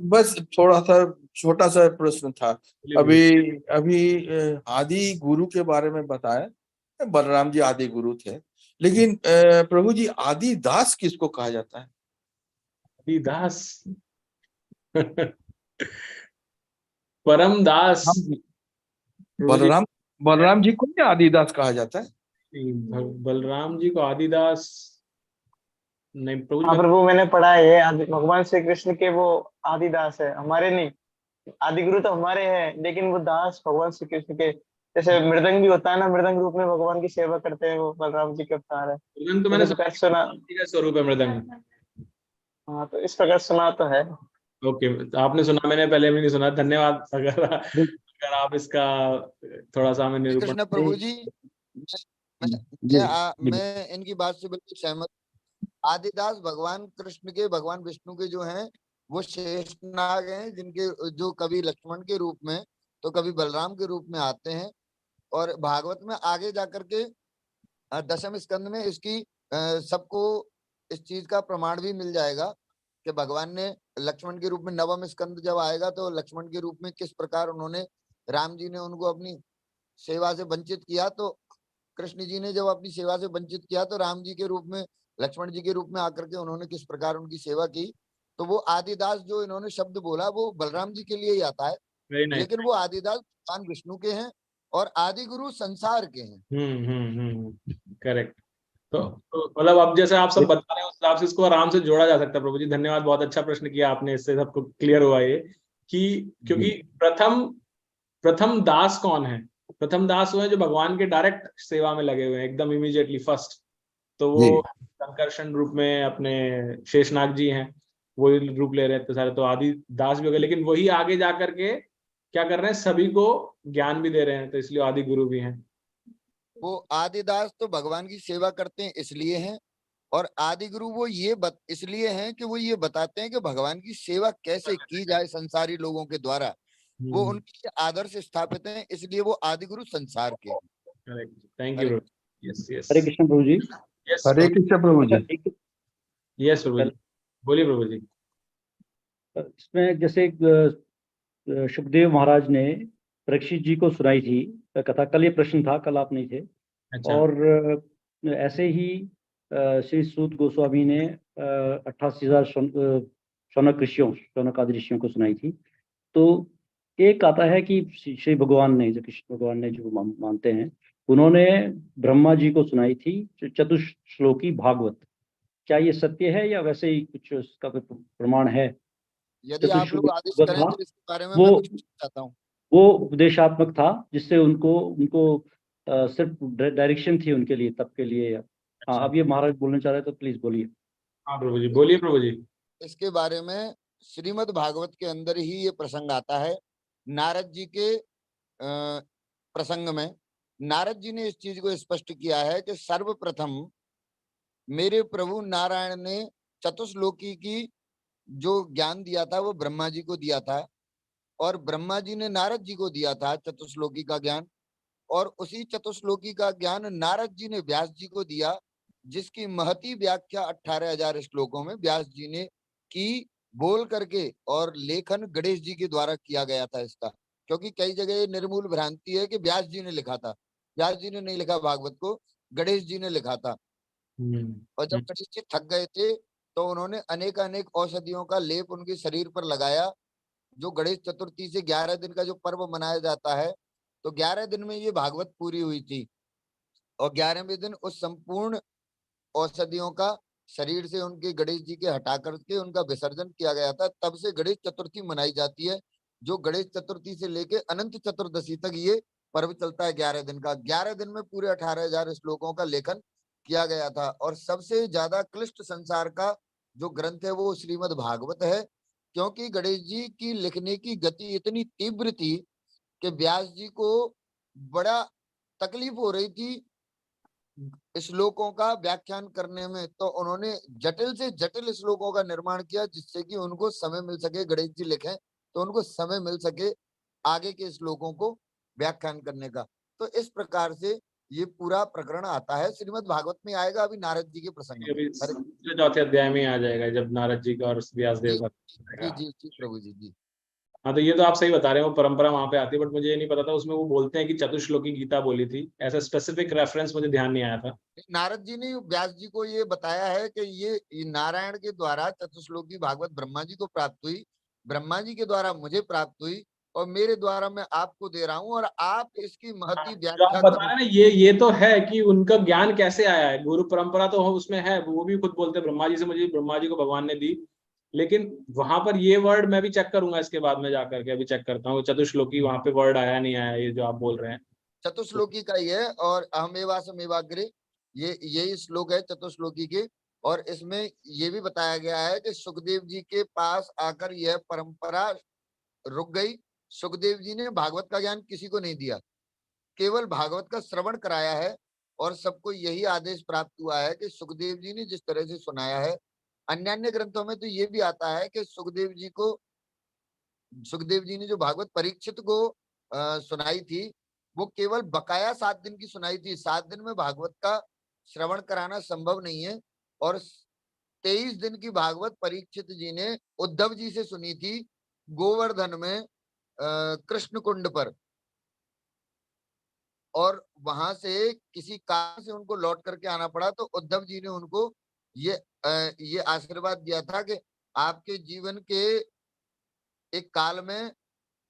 बस थोड़ा सा छोटा सा प्रश्न था। अभी आदि गुरु के बारे में बताया, बलराम जी आदि गुरु थे, लेकिन प्रभु जी आदि दास किसको कहा जाता है? आदि दास परम दास। बलराम जी को भी आदिदास कहा जाता है? बलराम जी को आदिदास नहीं प्रभु। हाँ प्रभु, मैंने पढ़ा है ये भगवान श्री कृष्ण के वो आदिदास है, हमारे नहीं। आदि गुरु तो हमारे हैं, लेकिन वो दास भगवान श्री कृष्ण के, जैसे मृदंग भी होता है ना, मृदंग रूप में भगवान की सेवा करते हैं, वो बलराम जी के अवतार है। मृदंग तो मैंने सुना, स्वरूप है मृदंग। हाँ, तो इस प्रकार सुना तो है। ओके, आपने सुना, मैंने पहले भी नहीं सुना। धन्यवाद अगर आप इसका थोड़ा सा हमें निरूपण। कृष्ण प्रभु जी, मैं इनकी बात से बिल्कुल सहमत। आदिदास भगवान कृष्ण के, भगवान विष्णु के जो हैं वो शेषनाग हैं, जिनके जो कभी लक्ष्मण के रूप में तो कभी बलराम के रूप में आते हैं। और भागवत में आगे जाकर के 10वें स्कंद में इसकी सबको इस चीज का प्रमाण भी मिल जाएगा कि भगवान ने लक्ष्मण के रूप में, 9वां स्कंद जब आएगा तो लक्ष्मण के रूप में किस प्रकार उन्होंने, राम जी ने उनको अपनी सेवा से वंचित किया, तो कृष्ण जी ने जब अपनी सेवा से वंचित किया तो राम जी के रूप में, लक्ष्मण जी के रूप में आकर के उन्होंने किस प्रकार उनकी सेवा की। तो वो आदिदास जो इन्होंने शब्द बोला वो बलराम जी के लिए ही आता है, लेकिन वो आदिदास भगवान विष्णु के हैं और आदि गुरु संसार के हैं। करेक्ट। तो मतलब अब जैसे आप सब बता रहे हैं उस हिसाब से इसको आराम से जोड़ा जा सकता है। प्रभु जी धन्यवाद, बहुत अच्छा प्रश्न किया आपने, इससे सबको क्लियर हुआ ये कि क्योंकि प्रथम दास कौन है? प्रथम दास वो है जो भगवान के डायरेक्ट सेवा में लगे हुए हैं, एकदम इमीडिएटली फर्स्ट। तो वो संकर्षण रूप में अपने शेषनाग जी हैं, वही रूप ले रहे थे सारे, तो आदि दास भी हो गए। लेकिन वही आगे जाकर के क्या कर रहे हैं, सभी को ज्ञान भी दे रहे हैं, तो इसलिए आदि गुरु भी हैं। वो आदिदास तो भगवान की सेवा करते हैं इसलिए हैं, और आदि गुरु वो ये इसलिए हैं कि वो ये बताते हैं कि भगवान की सेवा कैसे की जाए संसारी लोगों के द्वारा, वो उनके आदर्श स्थापित हैं, इसलिए वो आदि गुरु संसार के हैं। Thank you. Yes yes, Hare Krishna Prabhu ji. Hare Krishna Prabhu ji. Yes Prabhu ji, बोलिए प्रभु जी। इसमें जैसे सुखदेव महाराज ने परीक्षित जी को सुनाई थी कथा, कल ये प्रश्न था, कल आप नहीं थे। अच्छा। और ऐसे ही श्री सूत गोस्वामी ने 88,000 शौनक ऋषियों, शौनक आदि ऋषियों को सुनाई थी। तो एक आता है कि श्री भगवान ने, जो कृष्ण भगवान ने जो मानते हैं, उन्होंने ब्रह्मा जी को सुनाई थी चतुश्लोकी भागवत। क्या ये सत्य है या वैसे ही कुछ उसका प्रमाण है? यदि आप लोग आदेश करें तो इसके बारे में मैं कुछ चाहता हूँ। वो उपदेशात्मक था, जिससे उनको सिर्फ डायरेक्शन थी उनके लिए, तब के लिए। हाँ, अब ये महाराज बोलना चाह रहे तो प्लीज बोलिए। हाँ प्रभु जी, बोलिए प्रभु जी। इसके बारे में श्रीमद् भागवत के अंदर ही ये प्रसंग आता है। नारद जी के प्रसंग में नारद जी ने इस चीज को स्पष्ट किया है कि सर्वप्रथम मेरे प्रभु नारायण ने चतुश्लोकी की जो ज्ञान दिया था वो ब्रह्मा जी को दिया था, और ब्रह्मा जी ने नारद जी को दिया था चतुश्लोकी का ज्ञान। और उसी चतुश्लोकी का ज्ञान नारद जी ने व्यास जी को दिया, जिसकी महती व्याख्या 18,000 श्लोकों में व्यास जी ने की, बोल करके, और लेखन गणेश जी के द्वारा किया गया था इसका। क्योंकि कई जगह ये निर्मूल भ्रांति है कि व्यास जी ने लिखा था। व्यास जी ने नहीं लिखा भागवत को, गणेश जी ने लिखा था। और जब गणेश जी थक गए थे तो उन्होंने अनेक अनेक औषधियों का लेप उनके शरीर पर लगाया। जो गणेश चतुर्थी से 11 दिन का जो पर्व मनाया जाता है, तो 11 दिन में ये भागवत पूरी हुई थी, और 11वें दिन उस संपूर्ण औषधियों का शरीर से उनके गणेश जी के हटा करके उनका विसर्जन किया गया था। तब से गणेश चतुर्थी मनाई जाती है, जो गणेश चतुर्थी से लेके अनंत चतुर्दशी तक ये पर्व चलता है 11 दिन का। 11 दिन में पूरे 18,000 श्लोकों का लेखन किया गया था। और सबसे ज्यादा क्लिष्ट संसार का जो ग्रंथ है वो श्रीमद् भागवत है, क्योंकि गणेश जी की लिखने की गति इतनी तीव्र थी कि व्यास जी को बड़ा तकलीफ हो रही थी श्लोकों का व्याख्यान करने में। तो उन्होंने जटिल से जटिल श्लोकों का निर्माण किया, जिससे कि उनको समय मिल सके, गणेश जी लिखें तो उनको समय मिल सके आगे के श्लोकों को व्याख्यान करने का। तो इस प्रकार से ये पूरा प्रकरण आता है, श्रीमद् भागवत में आएगा अभी नारद जी के प्रसंग में। अभी चौथे अध्याय में ही आ जाएगा, जब नारद जी का और व्यास देव का। जी जी जी प्रभु जी जी। हाँ, तो ये तो आप सही बता रहे हो, परंपरा वहां पे आती है, बट मुझे ये नहीं पता था उसमें वो बोलते हैं कि चतुश्लोकी गीता बोली थी। ऐसा स्पेसिफिक रेफरेंस मुझे ध्यान नहीं आया था। नारद जी ने व्यास जी को ये बताया है कि ये नारायण के द्वारा चतुश्लोकी भागवत ब्रह्मा जी को प्राप्त हुई, ब्रह्मा जी के द्वारा मुझे प्राप्त हुई, और मेरे द्वारा मैं आपको दे रहा हूँ, और आप इसकी महती जो व्याख्या आप बता रहे हैं ना, ये तो है कि उनका ज्ञान कैसे आया है, गुरु परंपरा तो उसमें है, वो भी खुद बोलते हैं ब्रह्मा जी से मुझे, ब्रह्मा जी को भगवान ने दी। लेकिन वहां पर ये वर्ड मैं भी चेक करूंगा इसके बाद में जाकर के, अभी चेक करता हूँ चतुश्लोकी वहां पे वर्ड आया नहीं आया, ये जो आप बोल रहे हैं। चतुश्लोकी का ही है, और अहमेवासमेवाग्रे ये यही श्लोक है चतुश्लोकी के। और इसमें ये भी बताया गया है कि सुखदेव जी के पास आकर यह परंपरा रुक गई। सुखदेव जी ने भागवत का ज्ञान किसी को नहीं दिया, केवल भागवत का श्रवण कराया है, और सबको यही आदेश प्राप्त हुआ है कि सुखदेव जी ने जिस तरह से सुनाया है। अन्य ग्रंथों में तो ये भी आता है कि सुखदेव जी ने जो भागवत परीक्षित को सुनाई थी, वो केवल बकाया 7 दिन की सुनाई थी। 7 दिन में भागवत का श्रवण कराना संभव नहीं है। और 23 दिन की भागवत परीक्षित जी ने उद्धव जी से सुनी थी, गोवर्धन में कृष्ण कुंड पर, और वहां से किसी कारण से उनको लौट करके आना पड़ा। तो उद्धव जी ने उनको ये आशीर्वाद दिया था कि आपके जीवन के एक काल में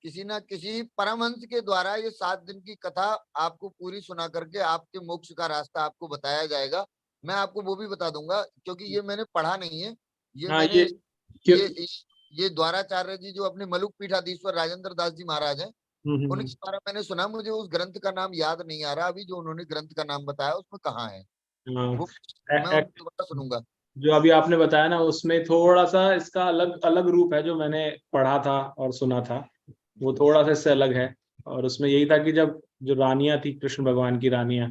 किसी ना किसी परमहंस के द्वारा ये 7 दिन की कथा आपको पूरी सुना करके आपके मोक्ष का रास्ता आपको बताया जाएगा। मैं आपको वो भी बता दूंगा, क्योंकि ये मैंने पढ़ा नहीं है, ये हाँ, मैंने ये द्वाराचार्य जी जो अपने मलुक पीठाधीश्वर राजेंद्र दास जी महाराज हैं, उनके द्वारा मैंने सुना। मुझे उस ग्रंथ का नाम याद नहीं आ रहा अभी, जो उन्होंने ग्रंथ का नाम बताया उसमें कहाँ है, वो मैं दोबारा सुनूंगा। जो अभी आपने बताया ना, उसमें थोड़ा सा इसका अलग अलग रूप है जो मैंने पढ़ा था और सुना था, वो थोड़ा सा इससे अलग है। और उसमें यही था कि जब जो रानियां थी, कृष्ण भगवान की रानियां,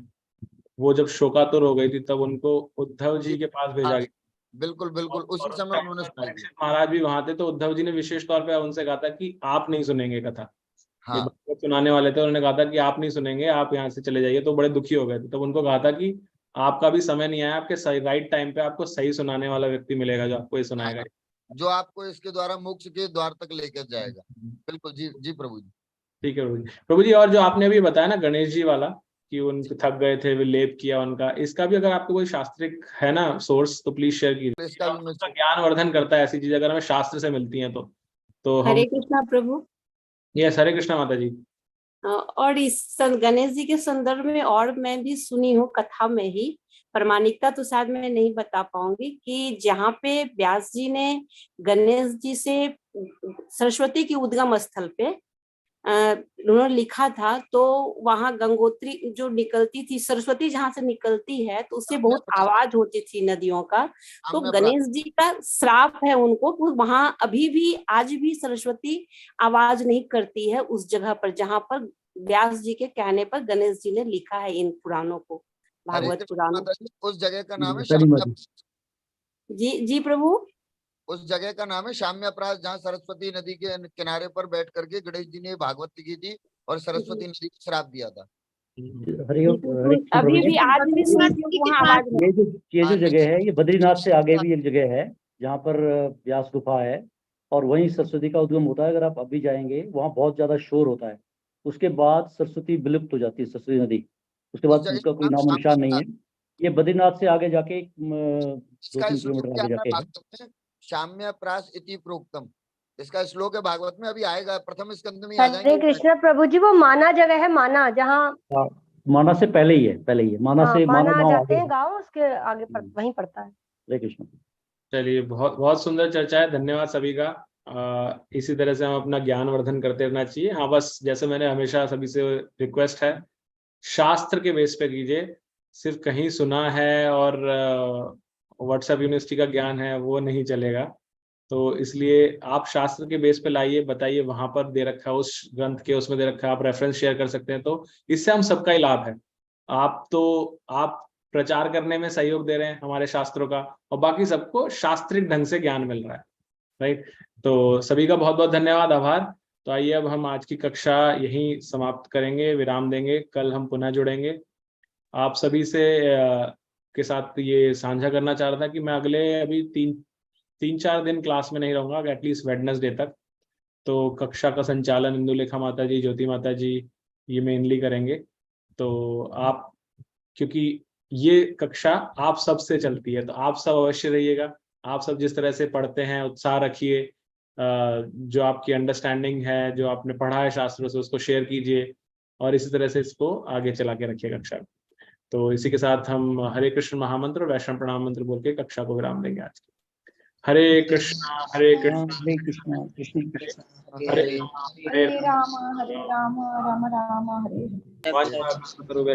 वो जब शोकातुर हो गई थी, तब उनको उद्धव जी के पास भेजा गया। बिल्कुल बिल्कुल, उसी समय उन्होंने सुनाई थी। महाराज भी वहां थे, तो उद्धव जी ने विशेष तौर पे उनसे कहा था कि आप नहीं सुनेंगे कथा। हाँ। ये सुनाने वाले थे, उन्होंने कहा था कि आप नहीं सुनेंगे, आप यहाँ से चले जाइए। तो बड़े दुखी हो गए थे। तब उनको कहा था कि आपका भी समय नहीं आया, आपके सही राइट टाइम पे आपको सही सुनाने वाला व्यक्ति मिलेगा जो आपको ये सुनाएगा, जो आपको इसके द्वारा मोक्ष के द्वार तक लेकर जाएगा। बिल्कुल जी जी प्रभु जी। ठीक है प्रभु जी। प्रभु जी, और जो आपने अभी बताया ना गणेश जी वाला, कि उनके थक गए थे, वे लेप किया उनका, इसका भी अगर आपको कोई शास्त्रिक है ना सोर्स, तो प्लीज शेयर कीजिए। इसका ज्ञान वर्धन करता है ऐसी चीजें अगर हमें शास्त्र से मिलती हैं तो हम। हरे कृष्णा प्रभु। यस, हरे कृष्णा माता जी। और इस गणेश जी के संदर्भ में और मैं भी सुनी हूँ कथा में ही, प्रमाणिकता तो शायद मैं नहीं बता पाऊंगी, कि जहाँ पे व्यास जी ने गणेश जी से सरस्वती की उद्गम स्थल पे उन्होंने लिखा था, तो वहां गंगोत्री जो निकलती थी, सरस्वती जहाँ से निकलती है, तो उससे बहुत आवाज होती थी नदियों का। तो गणेश जी का श्राप है उनको, वहां अभी भी आज भी सरस्वती आवाज नहीं करती है उस जगह पर जहाँ पर व्यास जी के कहने पर गणेश जी ने लिखा है इन पुराणों को, भागवत पुराणों। उस जगह का नाम है जी प्रभु, उस जगह का नाम है शाम्याप्रास, जहाँ सरस्वती नदी के किनारे पर बैठ करके गणेश जी ने भागवत लिखी थी और सरस्वती नदी को श्राप दिया था। हरिओम हरे कृष्ण अभी प्रभु जी। भी आज भी वहाँ आवाज नहीं। ये जो जगह है ये बद्रीनाथ से आगे भी एक जगह है जहाँ पर व्यास गुफा है और वहीं सरस्वती का उद्गम होता है। अगर आप अभी जाएंगे वहाँ बहुत ज्यादा शोर होता है। उसके बाद सरस्वती विलुप्त हो जाती है, सरस्वती नदी। उसके बाद उसका कोई नामो निशान नहीं है। ये बद्रीनाथ से आगे जाके 2-3 किलोमीटर आगे जाके है। शाम्य प्रास इति प्रोक्तम, इसका श्लोक है भागवत में, अभी आएगा, प्रथम स्कंद में आ जाएंगे। हरे कृष्ण प्रभु जी, वो माना जगह है, माना, जहाँ माना से पहले ही है, माना से माना गाँव जाते आगे हैं है। गाँव, उसके आगे वहीं पड़ता है। हरे कृष्ण। चलिए, बहुत बहुत सुंदर चर्चा है, धन्यवाद सभी का। इसी तरह से हम अपना ज्ञान वर्धन करते रहना चाहिए। हाँ, बस जैसे मैंने हमेशा सभी से रिक्वेस्ट है, शास्त्र के बेस पे कीजिए। सिर्फ कहीं सुना है और व्हाट्सएप यूनिवर्सिटी का ज्ञान है वो नहीं चलेगा। तो इसलिए आप शास्त्र के बेस पे लाइए, बताइए, वहां पर दे रखा है उस ग्रंथ के, उसमें दे रखा है, आप रेफरेंस शेयर कर सकते हैं। तो इससे हम सबका ही लाभ है। आप प्रचार करने में सहयोग दे रहे हैं हमारे शास्त्रों का, और बाकी सबको शास्त्रिक ढंग से ज्ञान मिल रहा है, राइट। तो सभी का बहुत बहुत धन्यवाद, आभार। तो आइए अब हम आज की कक्षा यहीं समाप्त करेंगे, विराम देंगे। कल हम पुनः जुड़ेंगे। आप सभी से के साथ ये साझा करना चाह रहा था कि मैं अगले अभी 3-4 दिन क्लास में नहीं रहूंगा, एटलीस्ट वेडनेसडे तक। तो कक्षा का संचालन इंदुलेखा माता जी, ज्योति माता जी ये मेनली करेंगे। तो आप, क्योंकि ये कक्षा आप सब से चलती है, तो आप सब अवश्य रहिएगा। आप सब जिस तरह से पढ़ते हैं उत्साह रखिए, जो आपकी अंडरस्टैंडिंग है, जो आपने पढ़ा है शास्त्रों से, उसको शेयर कीजिए और इसी तरह से इसको आगे चला के रखिए कक्षा। तो इसी के साथ हम हरे कृष्ण महामंत्र और वैष्णव प्रणाम मंत्र बोल के कक्षा को विराम देंगे आज की। हरे कृष्णा हरे कृष्णा कृष्ण कृष्ण हरे हरे राम राम राम हरे हरे